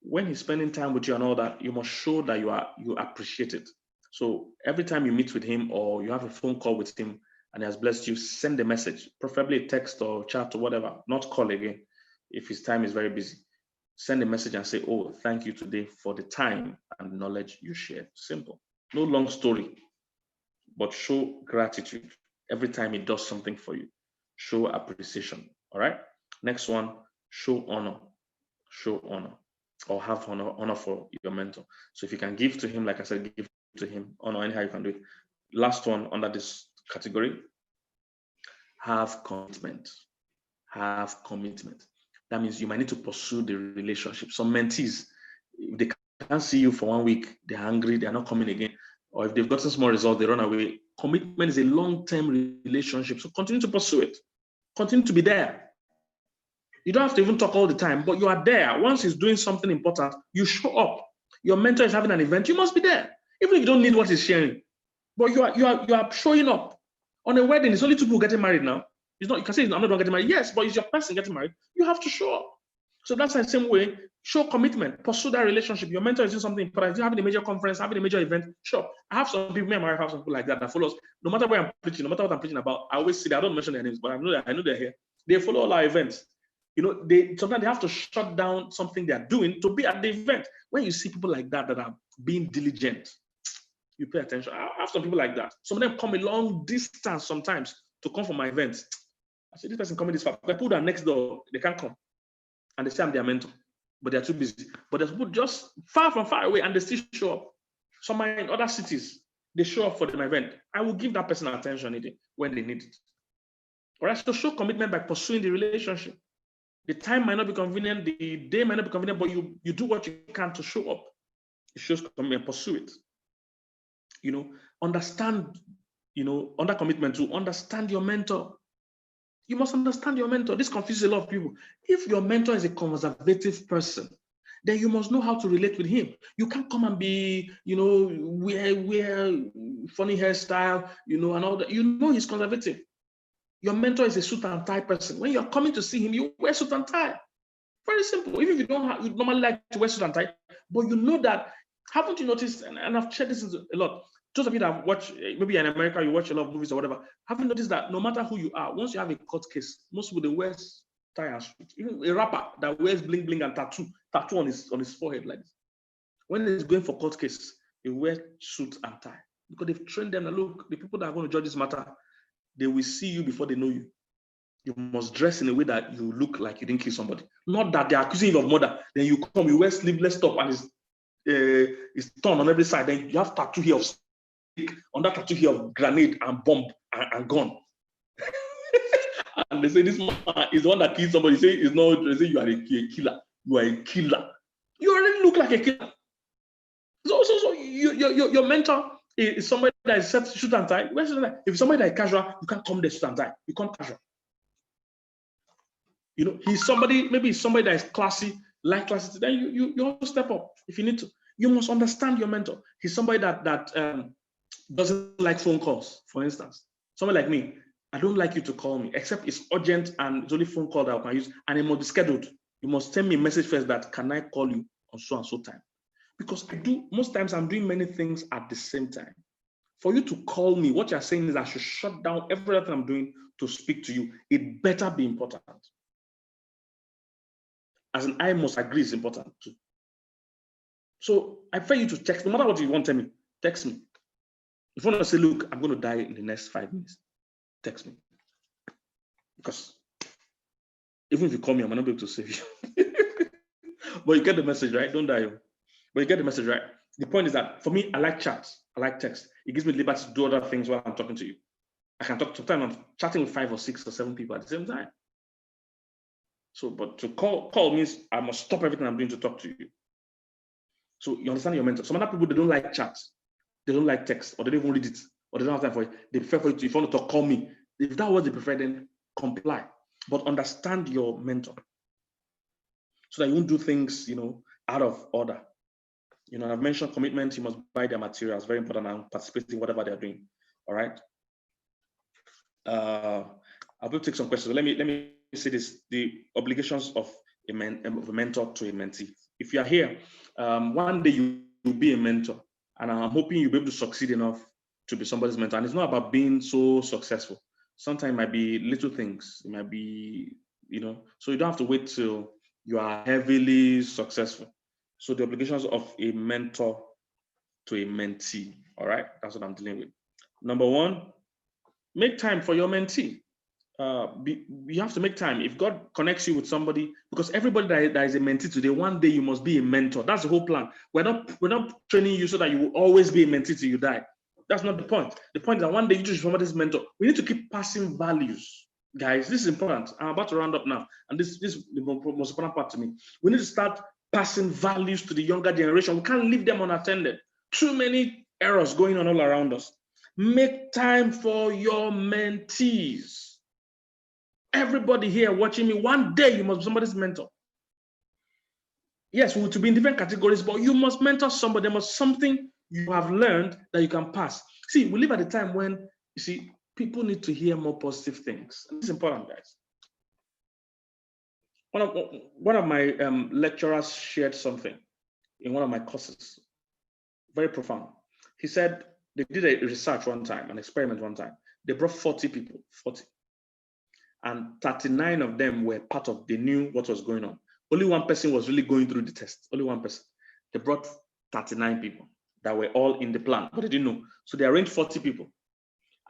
S1: When he's spending time with you and all that, you must show that you appreciate it. So every time you meet with him or you have a phone call with him and he has blessed you, send a message, preferably a text or chat or whatever, not call again if his time is very busy. Send a message and say, "Oh, thank you today for the time and knowledge you shared." Simple. No long story, but show gratitude every time he does something for you. Show appreciation. All right. Next one, show honor. Show honor, or have honor for your mentor. So if you can give to him, like I said, give to him honor anyhow you can do it. Last one under this category, have commitment. Have commitment. That means you might need to pursue the relationship. Some mentees, if they can't see you for 1 week, they're angry, they're not coming again. Or if they've gotten small results, they run away. Commitment is a long-term relationship. So continue to pursue it. Continue to be there. You don't have to even talk all the time, but you are there. Once he's doing something important, you show up. Your mentor is having an event, you must be there. Even if you don't need what he's sharing. But you are showing up. On a wedding, it's only 2 people getting married now. It's not, you can say, "I'm not going to get married." Yes, but it's your person getting married. You have to show up. So that's the same way. Show commitment. Pursue that relationship. Your mentor is doing something important. You're having a major conference, having a major event. Sure. I have some people, me and my wife have some people like that follow us. No matter where I'm preaching, no matter what I'm preaching about, I always see that. I don't mention their names, but I know they're here. They follow all our events. Sometimes they have to shut down something they're doing to be at the event. When you see people like that are being diligent, you pay attention. I have some people like that. Some of them come a long distance sometimes to come for my events. I say, "This person coming this far." I put them next door, they can't come. And they say I'm their mentor, but they're too busy. But there's people just far away and they still show up. Some are in other cities, they show up for my event. I will give that person attention when they need it. All right, so show commitment by pursuing the relationship. The time might not be convenient, the day might not be convenient, but you do what you can to show up. It shows commitment, pursue it. Understand, under commitment to understand your mentor. You must understand your mentor. This confuses a lot of people. If your mentor is a conservative person, then you must know how to relate with him. You can't come and be, wear funny hairstyle, and all that. He's conservative. Your mentor is a suit and tie person. When you're coming to see him, you wear suit and tie. Very simple. Even if you normally like to wear suit and tie, but you know that, haven't you noticed, and I've shared this a lot, those of you that watch, maybe in America, you watch a lot of movies or whatever, haven't noticed that no matter who you are, once you have a court case, most people, they wear tie and suit. Even a rapper that wears bling bling and tattoo on his forehead like this. When he's going for court case, he wears suit and tie. Because they've trained them that, look, the people that are going to judge this matter, they will see you before they know you. You must dress in a way that you look like you didn't kill somebody. Not that they're accusing you of murder. Then you come, you wear sleeveless top and it's torn on every side. Then you have tattoo here of stick, on that tattoo here of grenade and bomb and gun. And they say this man is the one that killed somebody. They say it's not. They say you are a killer. You are a killer. You already look like a killer. So your mentor is somebody that is set suit and tie. If somebody that is casual, you can't come there suit and tie. You come casual. He's somebody, maybe he's somebody that is classy, like classy. Then you also step up if you need to. You must understand your mentor. He's somebody that doesn't like phone calls, for instance. Somebody like me, I don't like you to call me, except it's urgent and it's only phone call that I can use, and it must be scheduled. You must send me a message first that, can I call you on so and so time? Because most times I'm doing many things at the same time. For you to call me, what you're saying is I should shut down everything I'm doing to speak to you. It better be important. As in, I must agree it's important too. So I prefer you to text, no matter what you want to tell me, text me. If you want to say, look, I'm going to die in the next 5 minutes, text me. Because even if you call me, I might not be able to save you. But you get the message, right? Don't die. But you get the message, right? The point is that for me, I like chats. I like text. It gives me liberty to do other things while I'm talking to you. I can talk, sometimes I'm chatting with 5 or 6 or 7 people at the same time. So, but to call means I must stop everything I'm doing to talk to you. So you understand your mentor. Some other people, they don't like chats. They don't like text, or they don't even read it, or they don't have time for it. They prefer for you to, if you want to talk, call me. If that's what they prefer, then comply. But understand your mentor, so that you won't do things, out of order. I've mentioned commitment. You must buy their materials. Very important, and participate in whatever they're doing. All right. I'll be able to take some questions. Let me say this: the obligations of a mentor to a mentee. If you are here, one day you will be a mentor, and I'm hoping you'll be able to succeed enough to be somebody's mentor. And it's not about being so successful. Sometimes it might be little things. It might be, so you don't have to wait till you are heavily successful. So the obligations of a mentor to a mentee. All right, that's what I'm dealing with. Number one, make time for your mentee. You have to make time. If God connects you with somebody, because everybody that is a mentee today, one day you must be a mentor. That's the whole plan. We're not training you so that you will always be a mentee till you die. That's not the point. The point is that one day you just somebody's mentor. We need to keep passing values, guys. This is important. I'm about to round up now, and this is the most important part to me. We need to start passing values to the younger generation. We can't leave them unattended. Too many errors going on all around us. Make time for your mentees. Everybody here watching me, one day you must be somebody's mentor. Yes, we will be in different categories, but you must mentor somebody. There must something you have learned that you can pass. See, we live at a time when, people need to hear more positive things. And it's important, guys. One of my lecturers shared something in one of my courses, very profound. He said they did a research one time, an experiment one time. They brought 40 people, 40. And 39 of them were part of, they knew what was going on. Only one person was really going through the test, only one person. They brought 39 people that were all in the plan, but they didn't know. So they arranged 40 people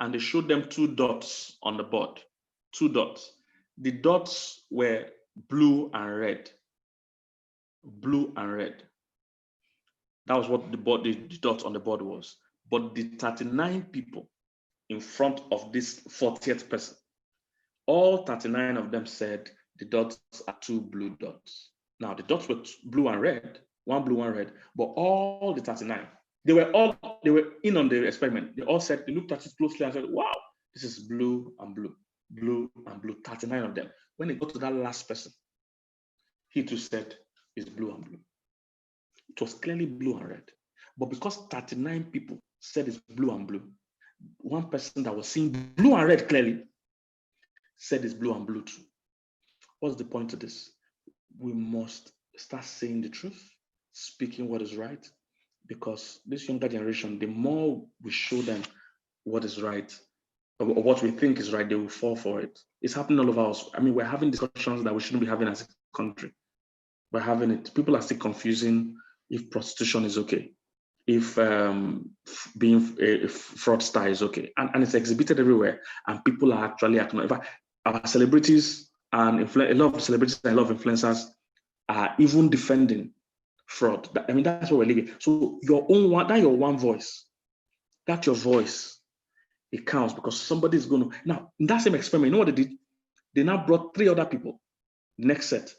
S1: and they showed them 2 dots on the board, 2 dots. The dots were blue and red, blue and red. That was what the dot on the board was. But the 39 people in front of this 40th person, All 39 of them said the dots are 2 blue dots. Now the dots were blue and red, one blue, one red, but all the 39, they were in on the experiment. They all said, they looked at it closely and said, wow, this is blue and blue, blue and blue, 39 of them. When it got to that last person, he too said it's blue and blue. It was clearly blue and red. But because 39 people said it's blue and blue, one person that was seeing blue and red clearly said it's blue and blue too. What's the point of this? We must start saying the truth, speaking what is right, because this younger generation, the more we show them what is right, or what we think is right, they will fall for it. It's happening all over us. I mean, we're having discussions that we shouldn't be having as a country. We're having it. People are still confusing if prostitution is okay, if being a fraudster is okay, and it's exhibited everywhere, and people are actually acknowledging. Our celebrities and a lot of celebrities and a lot of influencers are even defending fraud. I mean, that's what we're living. So your one voice, that's your voice. It counts because somebody is going to. Now, in that same experiment, you know what they did? They now brought 3 other people. The next set,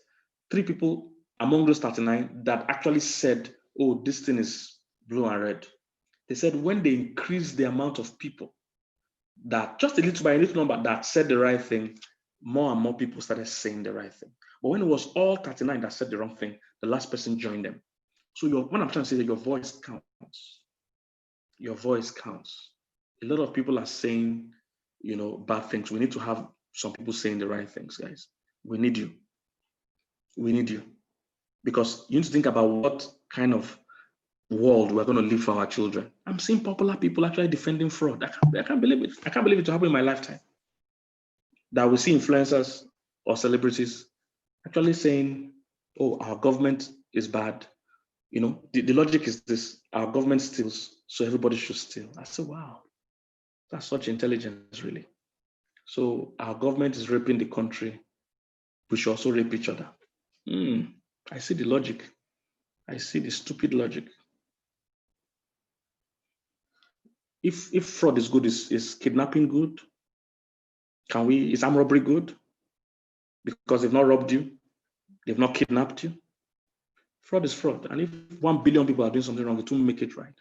S1: 3 people among those 39 that actually said, oh, this thing is blue and red. They said when they increased the amount of people that just a little by a little number that said the right thing, more and more people started saying the right thing. But when it was all 39 that said the wrong thing, the last person joined them. So what I'm trying to say is that your voice counts. Your voice counts. A lot of people are saying, bad things. We need to have some people saying the right things, guys. We need you. We need you. Because you need to think about what kind of world we're going to live for our children. I'm seeing popular people actually defending fraud. I can't believe it. I can't believe it to happen in my lifetime. That we see influencers or celebrities actually saying, oh, our government is bad. The logic is this: our government steals, so everybody should steal. I said, wow, that's such intelligence, really. So our government is raping the country. We should also rape each other. I see the logic. I see the stupid logic. If fraud is good, is kidnapping good? Is armed robbery good? Because they've not robbed you, they've not kidnapped you. Fraud is fraud. And if 1 billion people are doing something wrong, it won't make it right.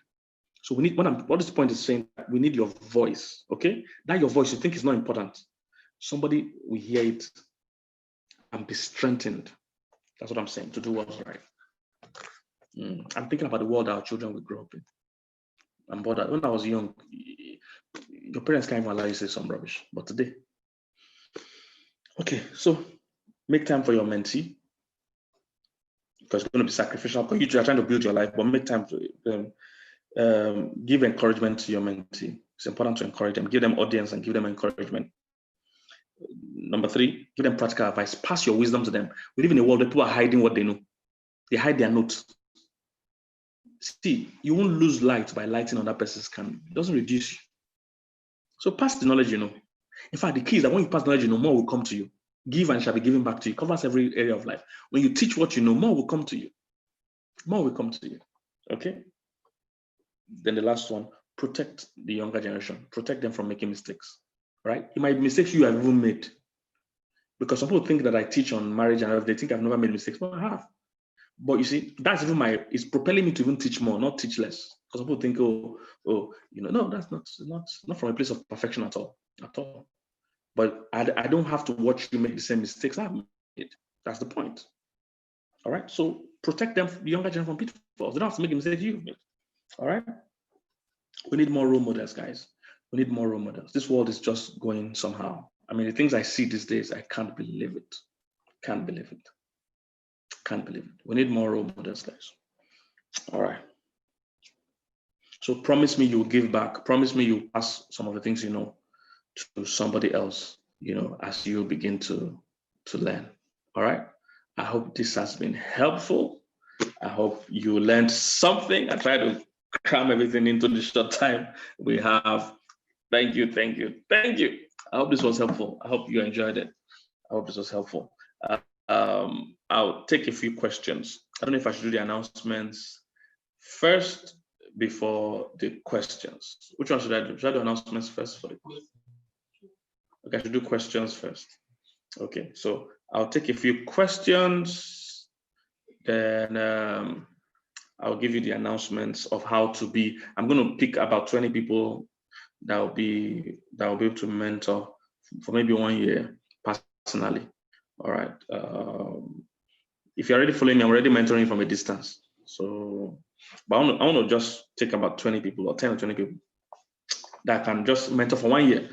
S1: So we need, what this point is saying, we need your voice, okay? That your voice you think is not important. Somebody will hear it and be strengthened. That's what I'm saying, to do what's right. I'm thinking about the world our children will grow up in. I'm bothered. When I was young, your parents can't even allow you to say some rubbish. But today, okay, so make time for your mentee, because it's going to be sacrificial. Because you are trying to build your life, but make time to give encouragement to your mentee. It's important to encourage them. Give them audience and give them encouragement. Number 3, give them practical advice. Pass your wisdom to them. We live in a world where people are hiding what they know. They hide their notes. See, you won't lose light by lighting on that person's candle. It doesn't reduce you. So pass the knowledge you know. In fact, the key is that when you pass knowledge you know, more will come to you. Give and shall be given back to you. It covers every area of life. When you teach what you know, more will come to you. More will come to you. Okay? Then the last one, protect the younger generation. Protect them from making mistakes. Right? It might be mistakes you have even made. Because some people think that I teach on marriage and they think I've never made mistakes. But I have. But you see, that's even it's propelling me to even teach more, not teach less. Because some people think, no, that's not from a place of perfection at all. But I don't have to watch you make the same mistakes I've made. That's the point. All right. So protect them, the younger generation, from pitfalls. They don't have to make the mistakes you've made. All right. We need more role models, guys. We need more role models. This world is just going somehow. I mean, the things I see these days, I can't believe it. Can't believe it. Can't believe it. We need more role models, guys. All right. So promise me you'll give back. Promise me you'll pass some of the things you know to somebody else, as you begin to learn. All right. I hope this has been helpful. I hope you learned something. I tried to cram everything into the short time we have. Thank you. I hope this was helpful. I hope you enjoyed it. I hope this was helpful. I'll take a few questions. I don't know if I should do the announcements first before the questions. Which one should I do? Should I do announcements first for the questions? Okay, I should do questions first. Okay, so I'll take a few questions, then I'll give you the announcements of how to be. I'm going to pick about 20 people that will be able to mentor for maybe 1 year personally. All right. If you're already following me, I'm already mentoring from a distance. So, but I want to just take about 20 people or 10 or 20 people that can just mentor for 1 year.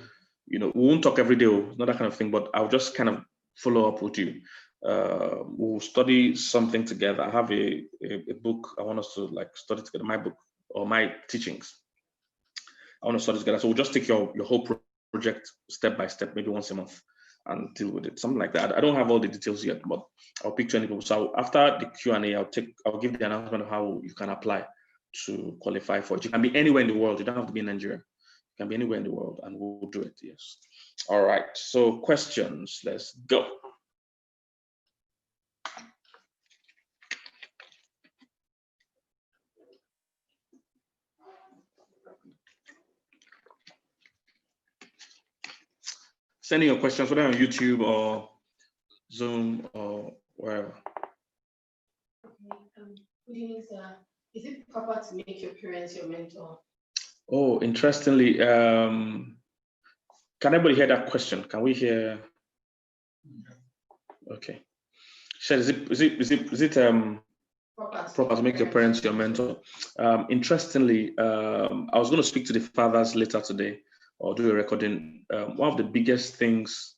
S1: We won't talk every day, not that kind of thing, but I'll just kind of follow up with you. We'll study something together. I have a book I want us to study together, my book or my teachings. I want to study together. So we'll just take your whole project step by step, maybe once a month, and deal with it, something like that. I don't have all the details yet, but I'll pick 20 people. So after the Q&A, I'll give the announcement of how you can apply to qualify for it. You can be anywhere in the world. You don't have to be in Nigeria. You can be anywhere in the world, and we'll do it. Yes. All right. So questions. Let's go. Sending your questions, whether on YouTube or Zoom or wherever.
S2: Good evening, sir. Is it proper to make your parents your mentor?
S1: Oh, interestingly, can everybody hear that question? Can we hear? Okay. Is it proper to make your parents your mentor? Interestingly, I was going to speak to the fathers later today or do a recording. One of the biggest things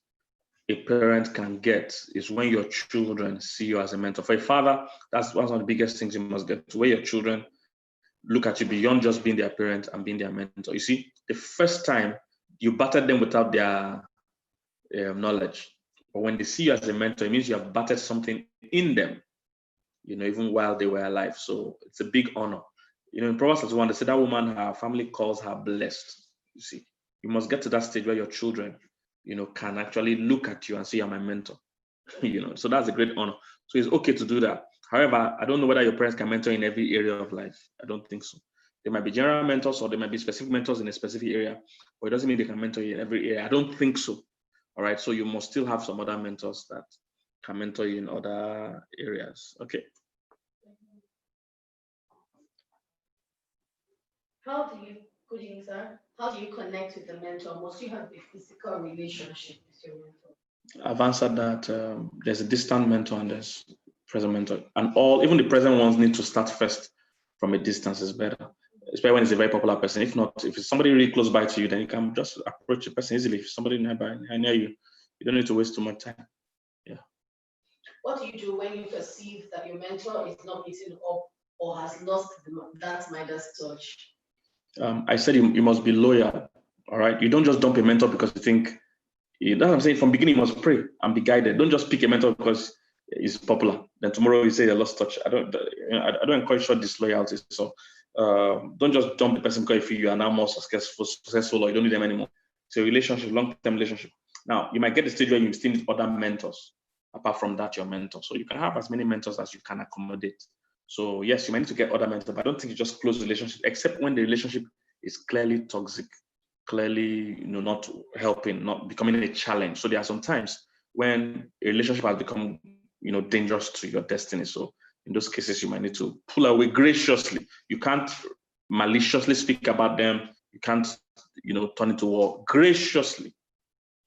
S1: a parent can get is when your children see you as a mentor. For a father, that's one of the biggest things you must get to, where your children look at you beyond just being their parent and being their mentor. You see, the first time you battered them without their knowledge, but when they see you as a mentor, it means you have battered something in them, even while they were alive. So it's a big honor. In Proverbs 31, they say that woman, her family calls her blessed. You see, you must get to that stage where your children, can actually look at you and say, you're my mentor. So that's a great honor. So it's okay to do that. However, I don't know whether your parents can mentor in every area of life. I don't think so. There might be general mentors or there might be specific mentors in a specific area, but it doesn't mean they can mentor you in every area. I don't think so. All right. So you must still have some other mentors that can mentor you in other areas. Okay.
S2: Good evening, sir. How do you connect with the mentor? Must you have a physical relationship with your mentor?
S1: I've answered that. There's a distant mentor and there's present mentor, and even the present ones need to start first from a distance. Is better, especially when it's a very popular person. If not, if it's somebody really close by to you, then you can just approach the person easily. If somebody nearby near you, you don't need to waste too much time. Yeah.
S2: What do you do when you perceive that your mentor is not meeting up or has lost that Midas touch?
S1: I said you must be loyal. All right. You don't just dump a mentor because you think. That's what I'm saying. From beginning, you must pray and be guided. Don't just pick a mentor because it's popular. Then tomorrow you say you lost touch. I don't encourage short disloyalty. So don't just dump the person because you are now more successful or you don't need them anymore. It's a relationship, long-term relationship. Now you might get the stage where you still need other mentors. Apart from that, your mentor. So you can have as many mentors as you can accommodate. So yes, you might need to get other mentors, but I don't think you just close the relationship, except when the relationship is clearly toxic, clearly, not helping, not becoming a challenge. So there are some times when a relationship has become, dangerous to your destiny. So in those cases, you might need to pull away graciously. You can't maliciously speak about them. You can't, turn into war. Graciously,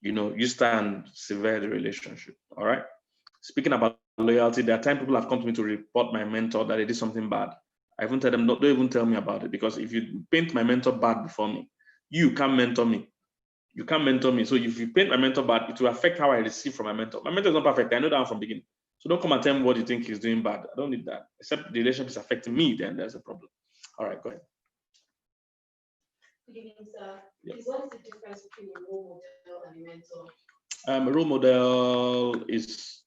S1: you stand sever the relationship. All right. Speaking about loyalty, there are times people have come to me to report my mentor that they did something bad. I even tell them, don't even tell me about it, because if you paint my mentor bad before me, you can't mentor me. You can't mentor me. So if you paint my mentor bad, it will affect how I receive from my mentor. My mentor is not perfect. I know that from the beginning. So don't come and tell me what you think he's doing bad. I don't need that. Except the relationship is affecting me, then there's a problem. All right, go ahead.
S2: Good evening, sir. Yep. What is the difference between a role model and a mentor?
S1: A role model is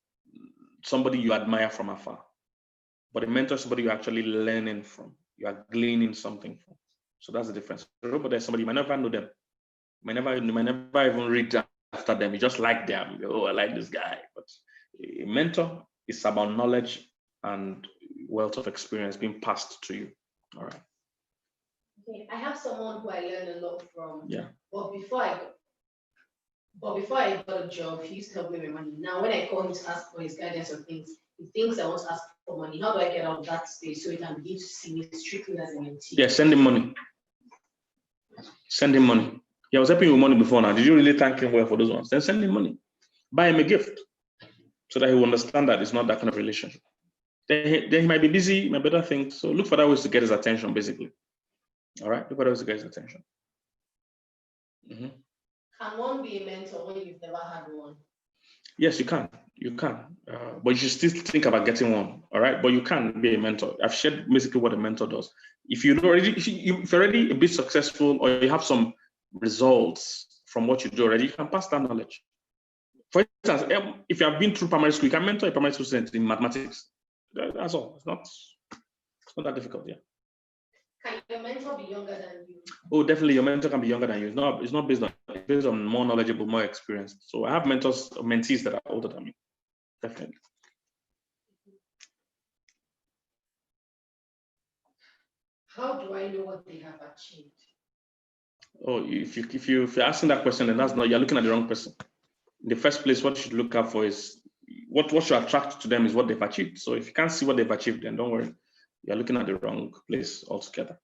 S1: somebody you admire from afar. But a mentor is somebody you're actually learning from. You are gleaning something from. So that's the difference. A role model is somebody you might never know them. You might never even read after them. You just like them. Oh, I like this guy. But a mentor is about knowledge and wealth of experience being passed to you. All right.
S2: Okay, I have someone who I learn a lot from.
S1: Yeah.
S2: But before I But before I got a job, he used to help me with money. Now, when I call him to ask for his guidance on things, he thinks I want to ask for money. How do I get out of that space so he can begin to see me strictly as a mentee?
S1: Yeah, send him money. Send him money. He was helping you with money before now. Did you really thank him well for those ones? Then send him money. Buy him a gift so that he will understand that it's not that kind of relationship. Then he might be busy, he might better think. So look for that ways to get his attention, basically. All right, look for that ways to get his attention.
S2: Can one be a mentor when you've never had one?
S1: Yes, you can. You can. But you should still think about getting one. All right, but you can be a mentor. I've shared basically what a mentor does. If you're already a bit successful or you have some results from what you do already, you can pass that knowledge. For instance, if you have been through primary school, you can mentor a primary school student in mathematics. That's all. It's not that difficult. Yeah.
S2: Can your mentor be younger than you?
S1: Oh, definitely, your mentor can be younger than you. It's not based on more knowledgeable, more experienced. So I have mentees that are older than me. Definitely.
S2: How do I know what they have achieved?
S1: Oh, if you're asking that question, then you're looking at the wrong person. In the first place, what you should look out for is what should attract to them is what they've achieved. So if you can't see what they've achieved, then don't worry. You're looking at the wrong place altogether.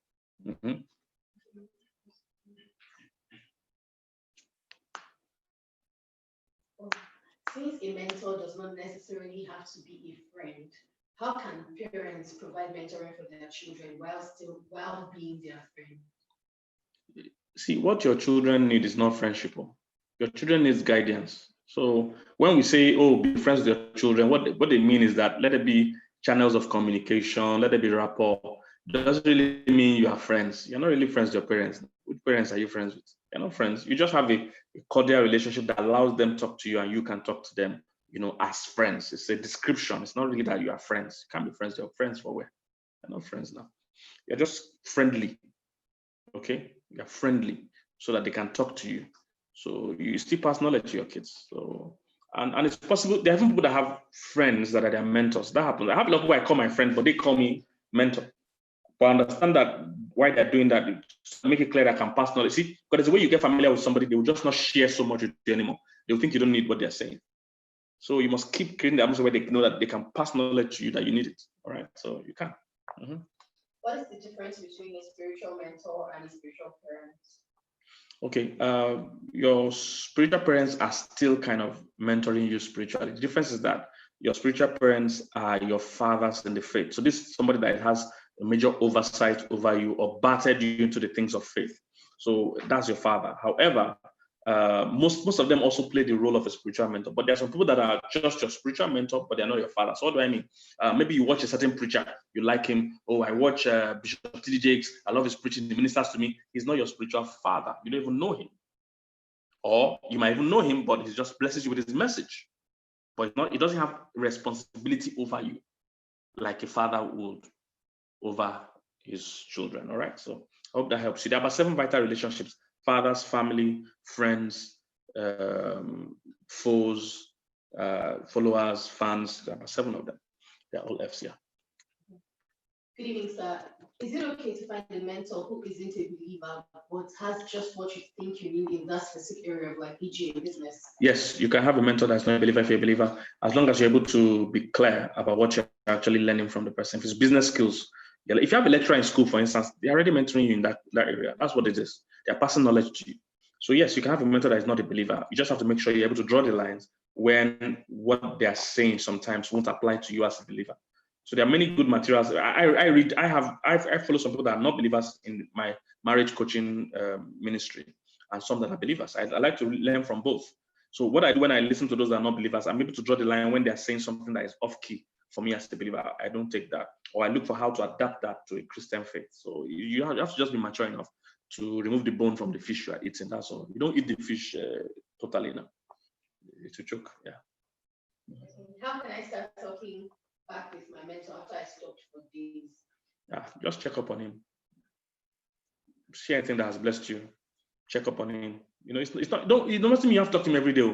S2: Since a mentor does not necessarily have to be a friend, how can parents provide mentoring for their children while being their friend?
S1: See, what your children need is not friendship. Your children need guidance. So when we say, oh, be friends with your children, what they mean is that let it be channels of communication, let it be rapport. It doesn't really mean you are friends. You're not really friends with your parents. Which parents are you friends with? You're not friends. You just have a cordial relationship that allows them to talk to you and you can talk to them, as friends. It's a description. It's not really that you are friends. You can't be friends. You're friends for where? You're not friends now. You're just friendly. Okay? You're friendly so that they can talk to you. So you still pass knowledge to your kids. So and it's possible. There are even people that have friends that are their mentors. That happens. I have a lot of people I call my friend, but they call me mentor. But I understand that why they're doing that, to make it clear that I can pass knowledge. See, because there's a way you get familiar with somebody, they will just not share so much with you anymore. They'll think you don't need what they're saying. So you must keep creating the atmosphere where they know that they can pass knowledge to you, that you need it. All right. So you can.
S2: What is the difference between a spiritual mentor and a spiritual parent?
S1: Okay, your spiritual parents are still kind of mentoring you spiritually. The difference is that your spiritual parents are your fathers in the faith. So this is somebody that has a major oversight over you or battered you into the things of faith. So that's your father. However, most of them also play the role of a spiritual mentor, but there are some people that are just your spiritual mentor, but they're not your father. So what do I mean? Maybe you watch a certain preacher, you like him. Oh, I watch Bishop T.D. Jakes. I love his preaching. He ministers to me. He's not your spiritual father. You don't even know him. Or you might even know him, but he just blesses you with his message. But he doesn't have responsibility over you like a father would over his children. All right. So I hope that helps you. There are about 7 vital relationships: fathers, family, friends, foes, followers, fans. There are about 7 of them. They're all F's here.
S2: Good evening, sir. Is it okay to find a mentor who isn't a believer but has just what you think you need in that specific area of like PG business?
S1: Yes, you can have a mentor that's not a believer if you're a believer, as long as you're able to be clear about what you're actually learning from the person. If it's business skills, if you have a lecturer in school, for instance, they're already mentoring you in that area. That's what it is. They're passing knowledge to you. So yes, you can have a mentor that is not a believer. You just have to make sure you're able to draw the lines when what they're saying sometimes won't apply to you as a believer. So there are many good materials. I follow some people that are not believers in my marriage coaching ministry, and some that are believers. I like to learn from both. So what I do when I listen to those that are not believers, I'm able to draw the line when they're saying something that is off key for me as a believer. I don't take that, or I look for how to adapt that to a Christian faith. So you have to just be mature enough to remove the bone from the fish you are eating. That's all. You don't eat the fish totally now. It's a joke. Yeah.
S2: How can I start talking back with my mentor after I stopped for days?
S1: Yeah, just check up on him. See anything that has blessed you. Check up on him. It's not. It doesn't mean you have to talk to him every day.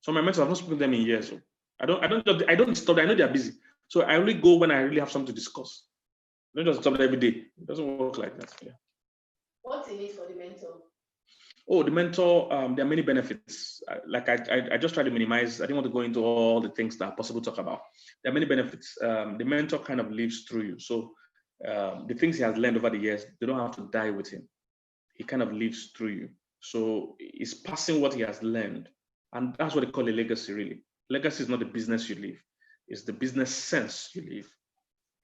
S1: So my mentors, I've not spoken to them in years. So I don't stop. I know they're busy. So I only go when I really have something to discuss. I don't just stop every day. It doesn't work like that. Yeah.
S2: What's in it for the mentor?
S1: Oh, the mentor, there are many benefits. Like I just try to minimize. I didn't want to go into all the things that are possible to talk about. There are many benefits. The mentor kind of lives through you. So the things he has learned over the years, they don't have to die with him. He kind of lives through you. So he's passing what he has learned. And that's what they call a legacy, really. Legacy is not the business you live. It's the business sense you live.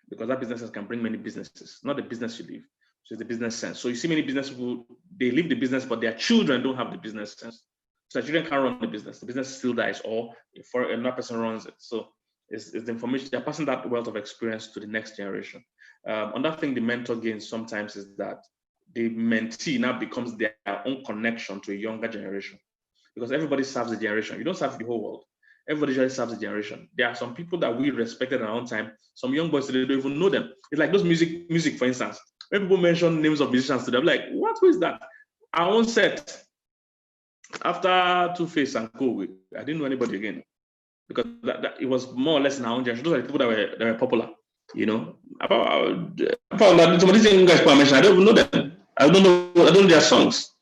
S1: Because that business can bring many businesses, not the business you live. So it's the business sense. So you see many business people, they live the business, but their children don't have the business sense. So their children can't run the business still dies, or if another person runs it. So it's the information, they're passing that wealth of experience to the next generation. Another thing the mentor gains sometimes is that the mentee now becomes their own connection to a younger generation. Because everybody serves a generation. You don't serve the whole world. Everybody just serves a generation. There are some people that we respected at our own time. Some young boys today don't even know them. It's like those music, for instance. When people mention names of musicians today, I'm like, what? Who is that? Our own set. After Two-Face and Co, I didn't know anybody again. Because it was more or less in our own generation. Those are the people that were popular. You know, about some of these young guys I mentioned, I don't even know them. I don't know their songs.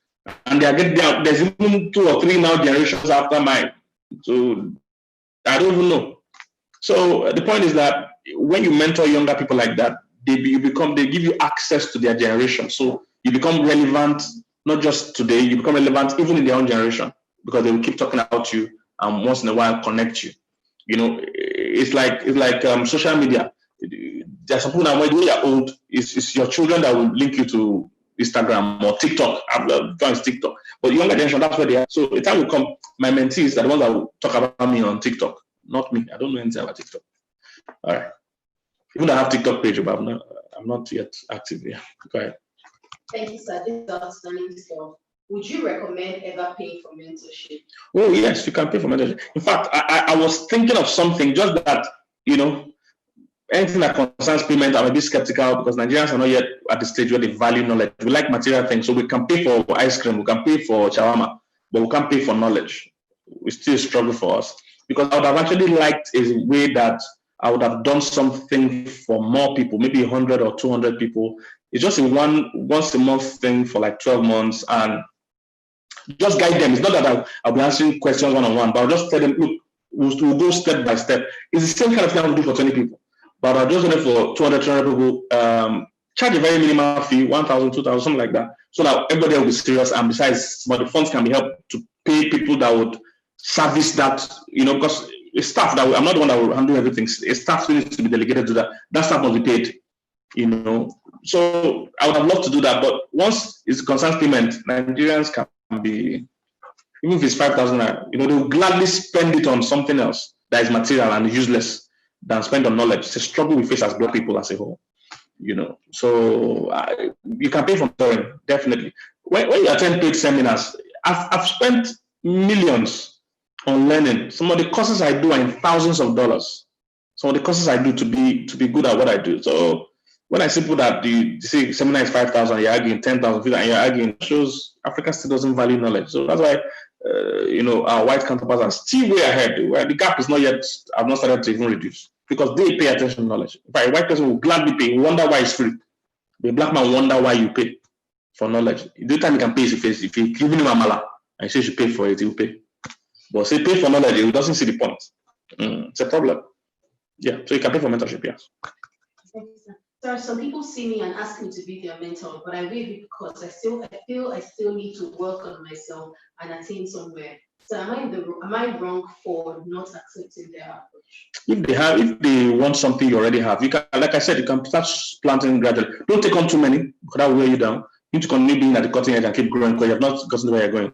S1: And there's even 2 or 3 now generations after mine. So I don't even know. So the point is that when you mentor younger people like that, they give you access to their generation. So you become relevant, not just today, you become relevant even in their own generation, because they will keep talking about you and once in a while connect you. You know, it's like social media. There's some people that when you're old, it's your children that will link you to Instagram or TikTok. I've done TikTok. But younger generation, that's where they are. So the time will come, my mentees are the ones that will talk about me on TikTok. Not me. I don't know anything about TikTok. All right. Even though I have TikTok page, but I'm not yet active here. Go ahead.
S2: Thank you, sir. This is outstanding stuff. Would you recommend ever paying for mentorship?
S1: Oh, yes, you can pay for mentorship. In fact, I was thinking of something just that, you know, anything that concerns payment, I'm a bit skeptical because Nigerians are not yet at the stage where they value knowledge. We like material things, so we can pay for ice cream, we can pay for shawarma, but we can't pay for knowledge. We still struggle for us. Because I would have actually liked a way that I would have done something for more people, maybe 100 or 200 people. It's just a once a month thing for like 12 months and just guide them. It's not that I'll be answering questions one-on-one, but I'll just tell them, look, we'll go step by step. It's the same kind of thing I would do for 20 people. But I'll just do it for 200, 300 people, charge a very minimal fee, 1,000, 2,000, something like that, so that everybody will be serious. And besides, but the funds can be helped to pay people that would service that, you know, because it's staff that I'm not the one that will handle everything. It's staff needs to be delegated to that. That staff must be paid, you know. So I would have loved to do that. But once it concerns payment, Nigerians can be, even if it's 5,000, you know, they will gladly spend it on something else that is material and useless than spend on knowledge. It's a struggle we face as Black people as a whole, you know. So you can pay for mentoring, definitely. When you attend paid seminars, I've spent millions on learning. Some of the courses I do are in thousands of dollars. Some of the courses I do to be good at what I do. So when I see people that you say seminar is 5,000, you're arguing 10,000, and you're arguing, shows Africa still doesn't value knowledge. So that's why you know, our white counterparts are still way ahead. Where the gap is not yet, I've not started to even reduce because they pay attention to knowledge. In fact, a white person will gladly pay, wonder why it's free. The Black man wonder why you pay for knowledge. The time you can pay is if you give him amala and you say you should pay for it, he will pay. But say pay for knowledge, he doesn't see the point. It's a problem. Yeah, so you can pay for mentorship, yes.
S2: Sir, some people see me and ask me to be their mentor, but I waive it because I feel I still need to work on myself and attain somewhere. So am I wrong for not accepting their approach?
S1: If they want something you already have, you can, like I said, you can start planting gradually. Don't take on too many because that will wear you down. You need to continue being at the cutting edge and keep growing because you have not gotten where you're going.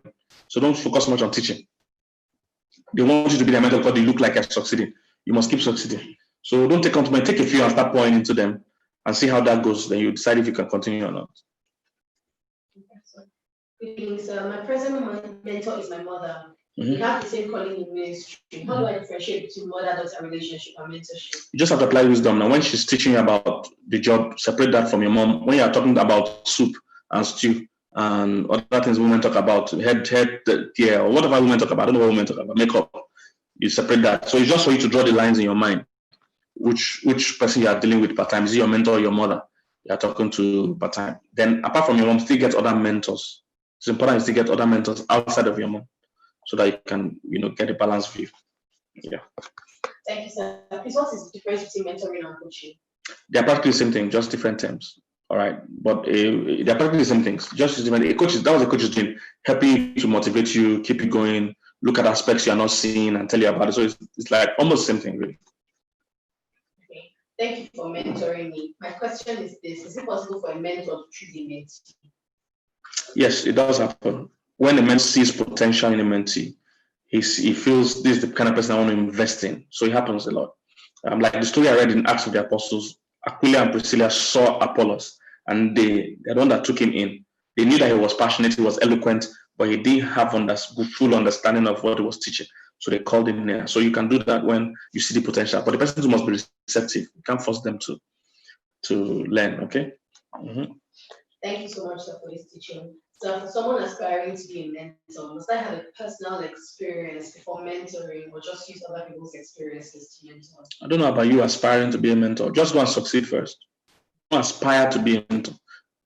S1: So don't focus much on teaching. They want you to be their mentor because they look like you're succeeding. You must keep succeeding. So don't take on too many. Take a few and start pouring into them and see how that goes. Then you decide if you can continue or not.
S2: Good evening, sir. My present mentor is my mother. We have the same calling in ministry. How do I differentiate between mother-daughter relationship and mentorship? You just have to apply wisdom. Now, when she's teaching you about the job, separate that from your mom. When you are talking about soup and stew and other things women talk about, head or whatever women talk about, I don't know what women talk about, makeup, you separate that. So it's just for you to draw the lines in your mind. Which person you are dealing with part-time? Is it your mentor or your mother you are talking to part-time? Then apart from your mom, still get other mentors
S1: It's important to get other mentors outside of your mom so that you can, get a balanced view. Yeah.
S2: Thank you, sir. Please, what is the difference between mentoring and coaching?
S1: They're practically the same thing, just different terms. All right, but they're practically the same things. Just different. That was a coach's doing, helping you to motivate you, keep you going, look at aspects you're not seeing, and tell you about it. So it's like almost the same thing, really.
S2: Okay. Thank you for mentoring me. My question is this: is it possible for a mentor to choose a mentee? Yes,
S1: it does happen. When a mentor sees potential in a mentee, he feels this is the kind of person I want to invest in. So it happens a lot. Like the story I read in Acts of the Apostles, Aquila and Priscilla saw Apollos, and they're the one that took him in. They knew that he was passionate, he was eloquent, but he didn't have full understanding of what he was teaching. So they called him there. So you can do that when you see the potential, but the person must be receptive. You can't force them to learn. Okay.
S2: Mm-hmm. Thank you so much, sir, for this teaching. So for someone aspiring to be a mentor, must I have a personal experience before mentoring, or just use other people's experiences to mentor?
S1: I don't know about you aspiring to be a mentor. Just go and succeed first. Don't aspire to be a mentor.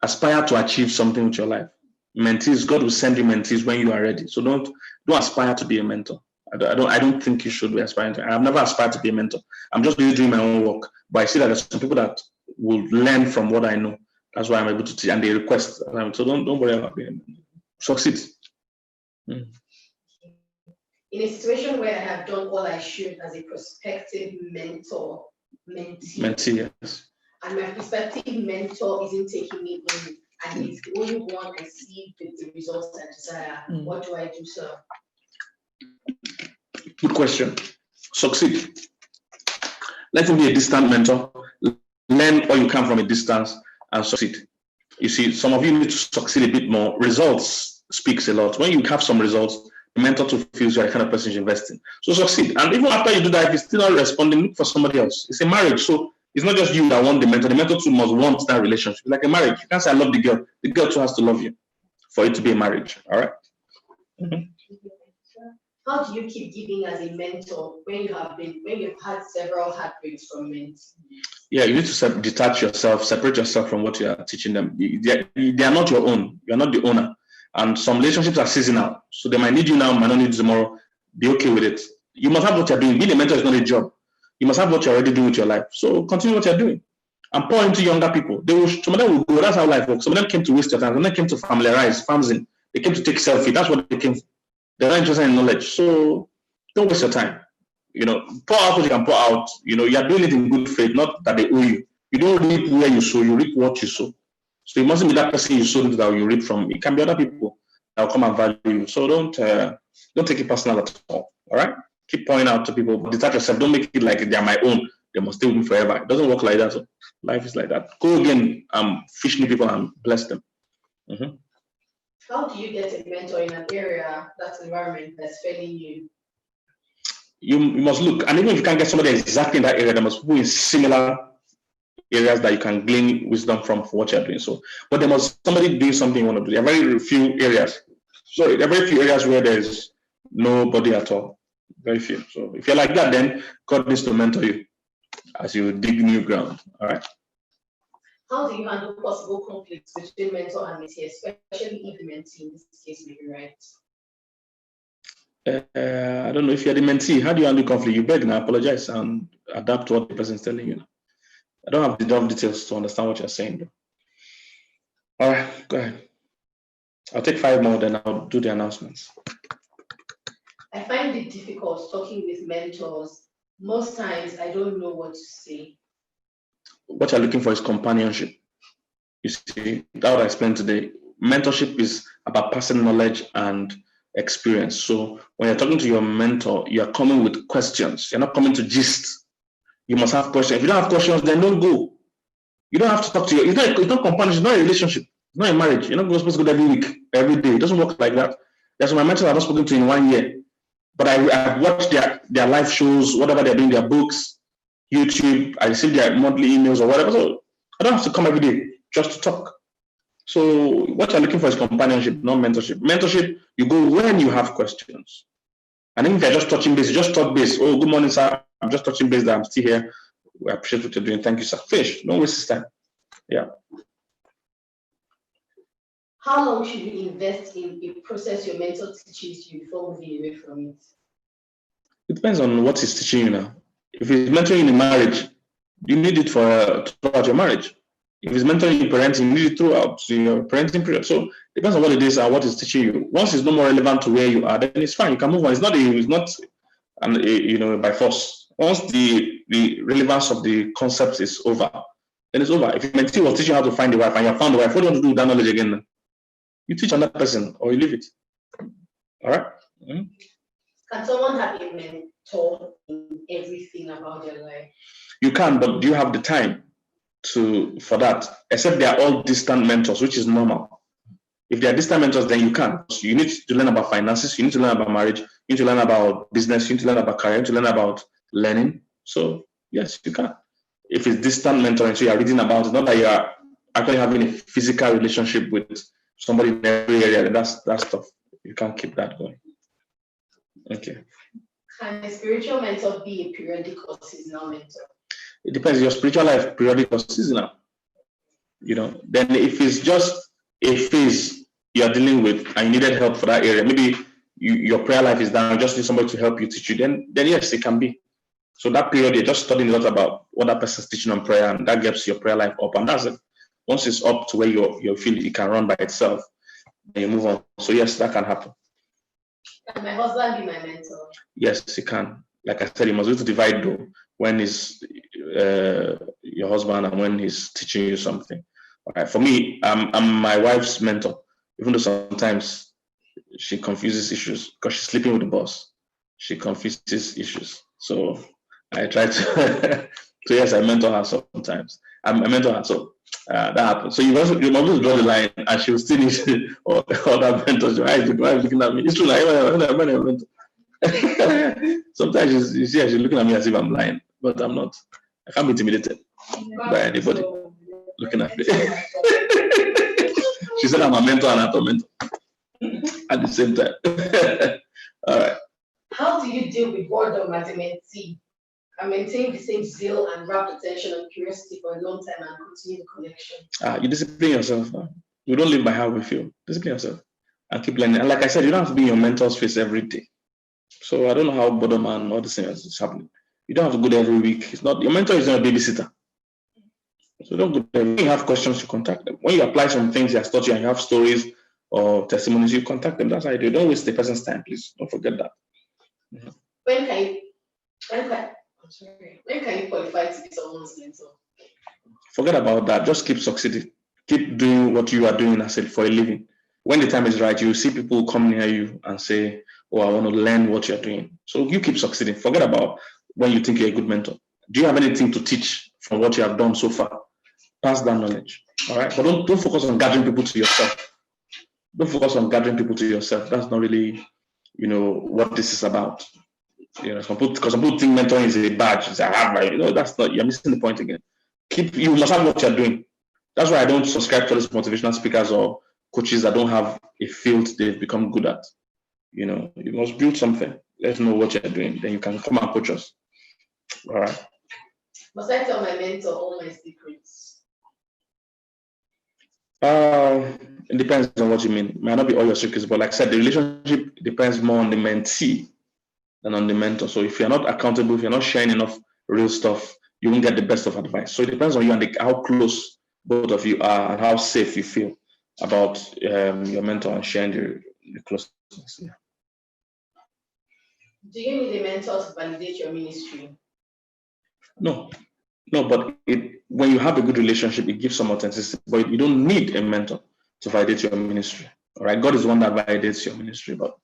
S1: Aspire to achieve something with your life. Mentees, God will send you mentees when you are ready. So don't aspire to be a mentor. I don't think you should be aspiring to. I've never aspired to be a mentor. I'm just really doing my own work. But I see that there's some people that will learn from what I know. That's why I'm able to teach, and they request. So don't worry about being a mentor. Succeed.
S2: In a situation where I have done all I should as a prospective mentee,
S1: yes.
S2: And my prospective mentor isn't taking me in, and he's the only one I see with the results I desire. What do I do, sir?
S1: Good question. Succeed. Let him be a distant mentor. Learn all you can from a distance and succeed. You see, some of you need to succeed a bit more. Results speaks a lot. When you have some results, the mentor too feels you're the kind of person you invest in. So succeed. And even after you do that, if he's still not responding, look for somebody else. It's a marriage. So it's not just you that want the mentor. The mentor too must want that relationship. Like a marriage. You can't say I love the girl. The girl too has to love you for it to be a marriage. All right?
S2: Mm-hmm. How do you keep giving as a mentor when you've had several heartbreaks from mentees?
S1: Yeah, you need to detach yourself, separate yourself from what you are teaching them. They are not your own. You are not the owner. And some relationships are seasonal. So they might need you now, might not need you tomorrow. Be okay with it. You must have what you're doing. Being a mentor is not a job. You must have what you're already doing with your life. So continue what you're doing. And pour into younger people. Some of them will go. That's how life works. Some of them came to waste your time. Some of them came to familiarize, farms in. They came to take selfie. That's what they came for. They're not interested in knowledge. So don't waste your time. Pour out what you can pour out. You're doing it in good faith, not that they owe you. You don't reap where you sow, you reap what you sow. So it mustn't be that person you sow into that you reap from. It can be other people that will come and value you. So don't take it personal at all. All right? Keep pointing out to people, but detach yourself. Don't make it like they're my own. They must stay with me forever. It doesn't work like that. So life is like that. Go again, fish new people and bless them. Mm-hmm.
S2: How do you get a mentor in an area, that environment that's failing you?
S1: You must look, and even if you can't get somebody exactly in that area, there must be in similar areas that you can glean wisdom from for what you're doing. So, but there must somebody doing something you want to do. There are very few areas. Sorry, there are very few areas where there's nobody at all. Very few. So if you're like that, then God needs to mentor you as you dig new ground. All right.
S2: How do you handle possible conflicts between mentor and mentee, especially if the mentee in this case may be right?
S1: I don't know if you're the mentee. How do you handle conflict? You beg and apologize and adapt to what the person is telling you. I don't have enough details to understand what you're saying, though. All right, go ahead. I'll take 5 more, then I'll do the announcements.
S2: I find it difficult talking with mentors. Most times, I don't know what to say.
S1: What you're looking for is companionship. You see, that's what I explained today. Mentorship is about passing knowledge and experience. So when you're talking to your mentor, you're coming with questions. You're not coming to gist. You must have questions. If you don't have questions, then don't go. You don't have to talk to your. It's not companionship. It's not a relationship. It's not a marriage. You're not supposed to go every week, every day. It doesn't work like that. That's why my mentors I've not spoken to in 1 year. But I've watched their live shows, whatever they're doing, their books, YouTube. I receive their monthly emails or whatever. So I don't have to come every day just to talk. So what you're looking for is companionship, not mentorship. Mentorship, you go when you have questions. And even if you're just touching base, you just touch base. Oh, good morning, sir. I'm just touching base that I'm still here. We appreciate what you're doing. Thank you, sir. Fish. Don't waste his time. Yeah.
S2: how long should you invest in a process your mentor teaches you before moving away from it?
S1: It depends on what he's teaching you now. If he's mentoring you in marriage, you need it throughout your marriage. If he's mentoring you in parenting, you need it throughout your parenting period. So it depends on what it is and what he's teaching you. Once it's no more relevant to where you are, then it's fine. You can move on. It's not by force. Once the relevance of the concept is over, then it's over. If your mentee was teaching you how to find the wife and you have found the wife, what do you want to do with that knowledge again? You teach another person or you leave it. All right? Mm-hmm.
S2: Can someone have a mentor in everything about their life?
S1: You can, but do you have the time for that? Except they are all distant mentors, which is normal. If they are distant mentors, then you can. So you need to learn about finances, you need to learn about marriage, you need to learn about business, you need to learn about career, you need to learn about learning. So yes, you can. If it's distant mentoring, so you are reading about it, not that you are actually having a physical relationship with somebody in every area, then that's tough. You can't keep that going. Okay.
S2: Can a spiritual mentor be a periodic or seasonal mentor?
S1: It depends. Your spiritual life, periodic or seasonal. Then if it's just a phase you're dealing with and you needed help for that area, maybe your prayer life is down, you just need somebody to help you teach you, then yes, it can be. So that period, you're just studying a lot about what that person's teaching on prayer, and that gets your prayer life up, and that's it. Once it's up to where you feel it can run by itself, then you move on. So yes, that can happen.
S2: Can my husband be my mentor?
S1: Yes, he can. Like I said, you must be able to divide though when he's your husband and when he's teaching you something. All right. For me, I'm my wife's mentor, even though sometimes she confuses issues because she's sleeping with the boss. She confuses issues. So I try to so yes, I mentor her sometimes. I mentor her, so that happens. So you must draw the line, and she'll still need all that mentors. Why is looking at me? It's true. Sometimes she's looking at me as if I'm lying, but I'm not. I can't be intimidated by anybody looking at me. She said I'm a mentor and not a mentor at the same time. All right.
S2: How do you deal with boredom as a mentee and maintain the same zeal and rapt attention and curiosity for a long time and continue the connection?
S1: You discipline yourself. You don't live by how we feel. Discipline yourself and keep learning. And like I said, you don't have to be in your mentor's face every day. So I don't know how boredom and all this is happening. You don't have to go there every week. It's not your mentor is not a babysitter. So don't go there. When you have questions, you contact them. When you apply some things he has taught you and you have stories or testimonies, you contact them. That's how you do it. Don't waste the person's time, please. Don't forget that.
S2: Mm-hmm. When can you qualify to be someone's mentor?
S1: Forget about that. Just keep succeeding. Keep doing what you are doing for a living. When the time is right, you see people come near you and say, "Oh, I want to learn what you're doing." So you keep succeeding. Forget about when you think you're a good mentor. Do you have anything to teach from what you have done so far? Pass that knowledge. All right. But don't focus on gathering people to yourself. Don't focus on gathering people to yourself. That's not really, what this is about. Because some people think mentoring is a badge. It's a hard, that's not. You're missing the point again. You must have what you're doing. That's why I don't subscribe to these motivational speakers or coaches that don't have a field they've become good at. You must build something. Let's know what you're doing. Then you can come and coach us. All right.
S2: Must I tell my mentor all my secrets?
S1: It depends on what you mean. It might not be all your secrets, but like I said, the relationship depends more on the mentee than on the mentor. So if you're not accountable, if you're not sharing enough real stuff, you won't get the best of advice. So it depends on you and how close both of you are and how safe you feel about your mentor and sharing the closeness. Yeah.
S2: Do you need a mentor to validate your ministry?
S1: No, but when you have a good relationship, it gives some authenticity. But you don't need a mentor to validate your ministry. All right, God is the one that validates your ministry. But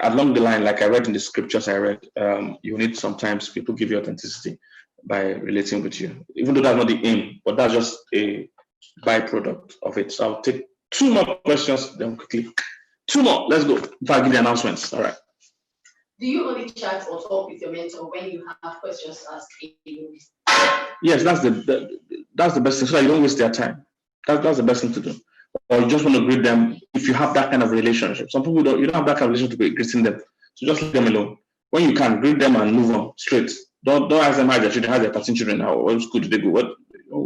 S1: along the line, like I read in the scriptures, you need sometimes people give you authenticity by relating with you, even though that's not the aim, but that's just a byproduct of it. So I'll take 2 more questions, then quickly. 2 more. Let's go. If I give the announcements. All right.
S2: Do you only chat or talk with your mentor when you have questions to ask him?
S1: Yes, that's the best thing, so that you don't waste their time. That's the best thing to do. Or you just want to greet them if you have that kind of relationship. Some people you don't have that kind of relationship to be greeting them. So just leave them alone. When you can, greet them and move on straight. Don't ask them how their children, how their 13 children, what school did they go? Don't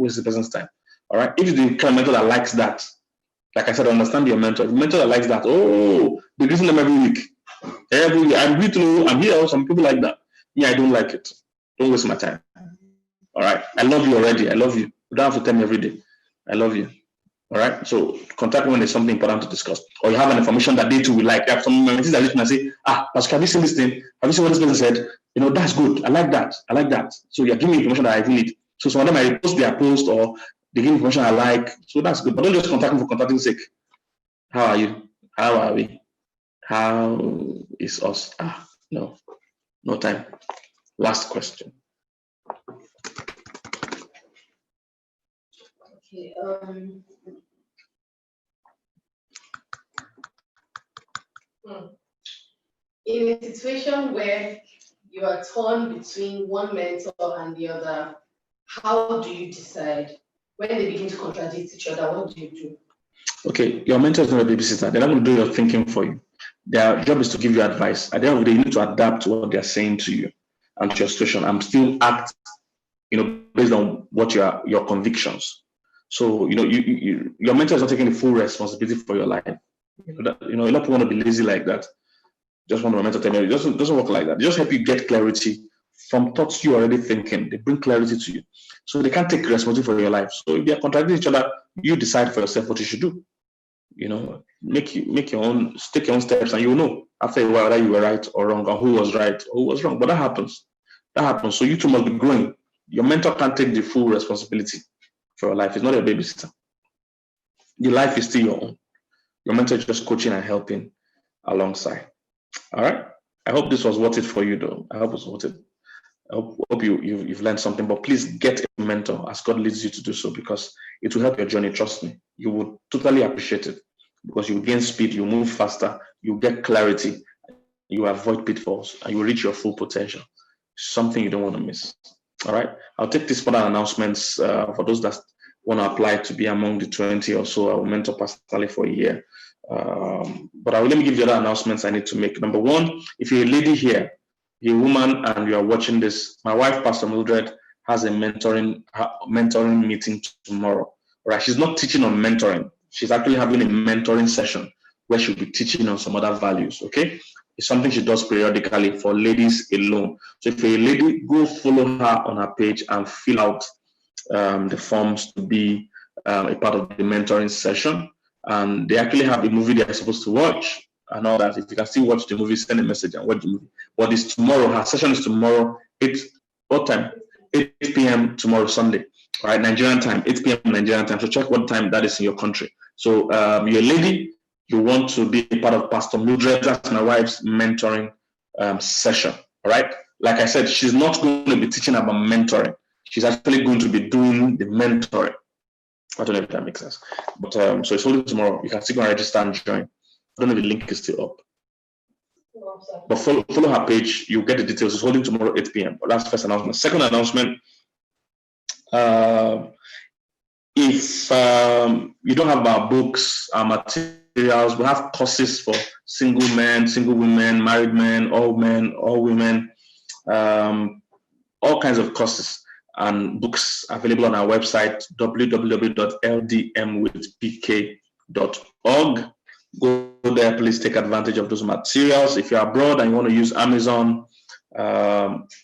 S1: waste the person's time. All right. If it's the kind of mentor that likes that, Like I said, understand your mentor. The mentor that likes that, oh, be greeting them every week. Every week. I'm here. Some people like that. Me, I don't like it. Don't waste my time. All right. I love you already. I love you. You don't have to tell me every day. I love you. All right. So contact me when there's something important to discuss. Or you have an information that they too will like. I have some messages that listen and say, Pastor, have you seen this thing? Have you seen what this person said? That's good. I like that. I like that. So you're giving me information that I need. So some of them I repost their post or they give information I like. So that's good. But don't just contact me for contacting sake. How are you? How are we? How is us? No time. Last question.
S2: Okay. In a situation where you are torn between one mentor and the other, how do you decide? When they begin to contradict each other, what do you do?
S1: Okay, your mentor is not a babysitter. They're not going to do your thinking for you. Their job is to give you advice. At the end of the day, you need to adapt to what they're saying to you and to your situation and still act, based on what your convictions. So, your mentor is not taking the full responsibility for your life. A lot of people want to be lazy like that. Just want my mentor to tell me, it doesn't work like that. They just help you get clarity from thoughts you're already thinking. They bring clarity to you. So they can't take responsibility for your life. So if they're contradicting each other, you decide for yourself what you should do. Make your own, take your own steps, and you'll know after a while whether you were right or wrong, or who was right or who was wrong. But that happens. So you too must be growing. Your mentor can't take the full responsibility for your life. It's not a babysitter. Your life is still your own. Your mentor is just coaching and helping alongside. All right. I hope this was worth it for you, though. I hope it was worth it. I hope you've learned something. But please get a mentor as God leads you to do so, because it will help your journey. Trust me, you would totally appreciate it, because you gain speed, you move faster, you get clarity, you avoid pitfalls, and you reach your full potential. Something you don't want to miss. All right. I'll take these further announcements for those that want to apply to be among the 20 or so I will mentor personally for a year. But let me give you the other announcements I need to make. Number one, if you're a lady here, you're a woman, and you are watching this, my wife, Pastor Mildred, has a mentoring meeting tomorrow. All right, she's not teaching on mentoring. She's actually having a mentoring session where she'll be teaching on some other values. Okay, it's something she does periodically for ladies alone. So if you're a lady, go follow her on her page and fill out the forms to be a part of the mentoring session. And they actually have a movie they're supposed to watch and all that. If you can still watch the movie, send a message and watch the movie. What is tomorrow? Her session is tomorrow. What time? 8 p.m. tomorrow, Sunday. All right, Nigerian time, 8 p.m. Nigerian time. So check what time that is in your country. So you're a lady, you want to be a part of Pastor Mildred, that's my wife's mentoring session. All right. Like I said, she's not going to be teaching about mentoring. She's actually going to be doing the mentoring. I don't know if that makes sense. But so it's only tomorrow. You can still go and register and join. I don't know if the link is still up. But follow her page. You'll get the details. It's holding tomorrow, 8 p.m. But that's the first announcement. Second announcement, if you don't have our books, our materials, we have courses for single men, single women, married men, all women, all kinds of courses and books available on our website, www.ldmwithpk.org. Go there, please take advantage of those materials. If you're abroad and you want to use Amazon,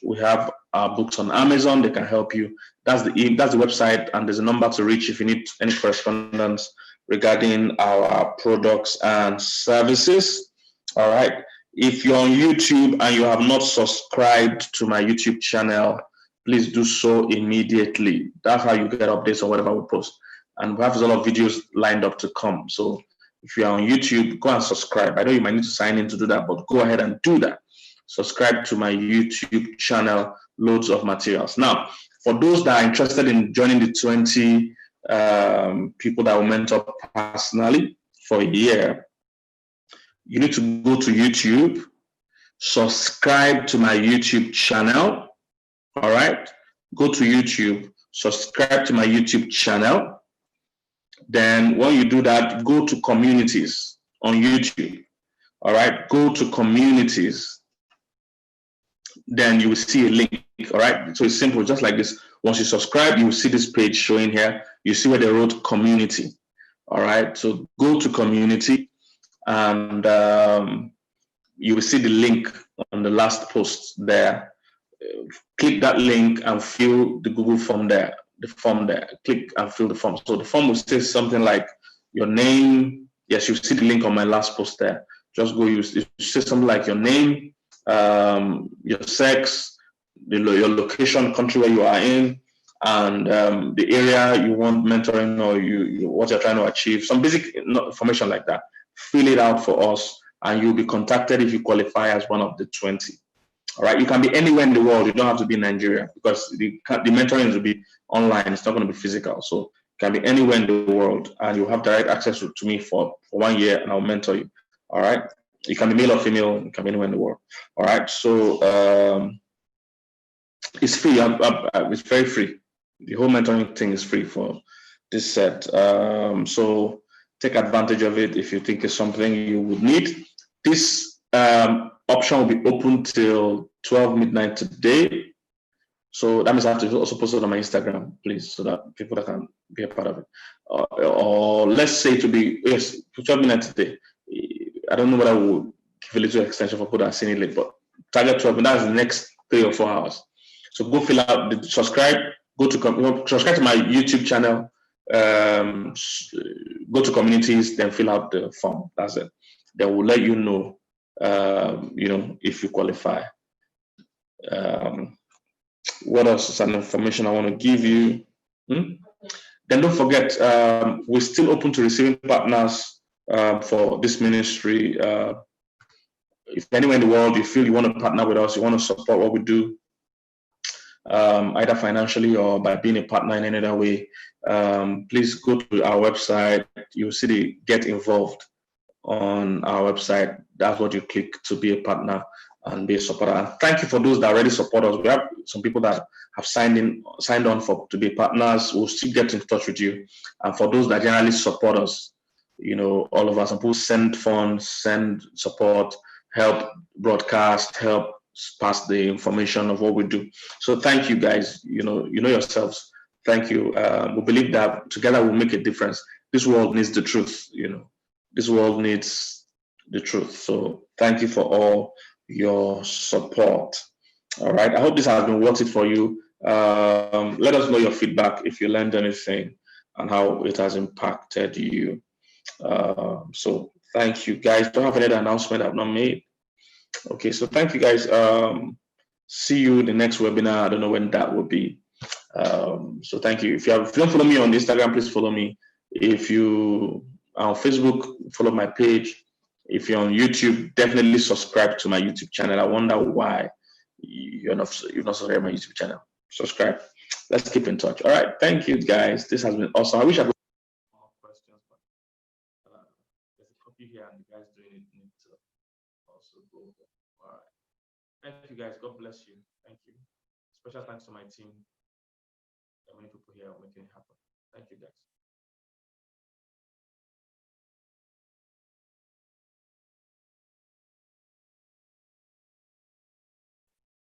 S1: we have our books on Amazon. They can help you. That's the website, and there's a number to reach if you need any correspondence regarding our products and services. All right. If you're on YouTube and you have not subscribed to my YouTube channel, please do so immediately. That's how you get updates on whatever we post. And we have a lot of videos lined up to come. So if you're on YouTube, go and subscribe. I know you might need to sign in to do that, but go ahead and do that. Subscribe to my YouTube channel, loads of materials. Now, for those that are interested in joining the 20 people that will mentor personally for a year, you need to go to YouTube, subscribe to my YouTube channel. All right, go to YouTube, subscribe to my YouTube channel. Then when you do that, go to communities on YouTube. All right, go to communities. Then you will see a link. All right, so it's simple, just like this. Once you subscribe, you will see this page showing here. You see where they wrote community. All right, so go to community, and you will see the link on the last post there. Click that link and fill the Google form there. The form there. Click and fill the form. So the form will say something like your name. Yes, you see the link on my last post there. Just go use it. Say something like your name, your sex, your location, country where you are in, and the area you want mentoring, or what you're trying to achieve. Some basic information like that. Fill it out for us, and you'll be contacted if you qualify as one of the 20. All right, you can be anywhere in the world. You don't have to be in Nigeria, because the mentoring will be online. It's not going to be physical. So you can be anywhere in the world, and you have direct access to me for 1 year, and I'll mentor you. All right, you can be male or female. You can be anywhere in the world. All right, so it's free. It's very free. The whole mentoring thing is free for this set. So take advantage of it if you think it's something you would need. This option will be open till 12 midnight today. So that means I have to also post it on my Instagram, please, so that people that can be a part of it. Or let's say to be, yes, 12 midnight today. I don't know whether I will give a little extension for people that are seeing it late, but target 12 midnight is the next 3 or 4 hours. So go fill out the subscribe, subscribe to my YouTube channel, go to communities, then fill out the form. That's it. Then we'll let you know, if you qualify. What else is an information I want to give you? Then don't forget, we're still open to receiving partners for this ministry. If anywhere in the world you feel you want to partner with us, you want to support what we do, either financially or by being a partner in any other way, please go to our website. You'll see the Get Involved on our website. That's what you click to be a partner and be a supporter. And thank you for those that already support us. We have some people that have signed on to be partners. We'll still get in touch with you. And for those that generally support us, all of us, and people send funds, send support, help broadcast, help pass the information of what we do. So thank you guys. You know yourselves. Thank you. We believe that together we'll make a difference. This world needs the truth. This world needs the truth. So thank you for all your support. All right. I hope this has been worth it for you. Let us know your feedback if you learned anything and how it has impacted you. So thank you guys. Don't have any other announcement I've not made. Okay, so thank you guys. See you in the next webinar. I don't know when that will be. So thank you. If you don't follow me on Instagram, please follow me. If you are on Facebook, follow my page. If you're on YouTube, definitely subscribe to my YouTube channel. I wonder why you've not subscribed to my YouTube channel. Subscribe. Let's keep in touch. All right. Thank you guys. This has been awesome. I wish I could more questions, but there's a copy here and the guys doing it need to also go over. All right. Thank you guys. God bless you. Thank you. Special thanks to my team. There are many people here making it happen. Thank you guys.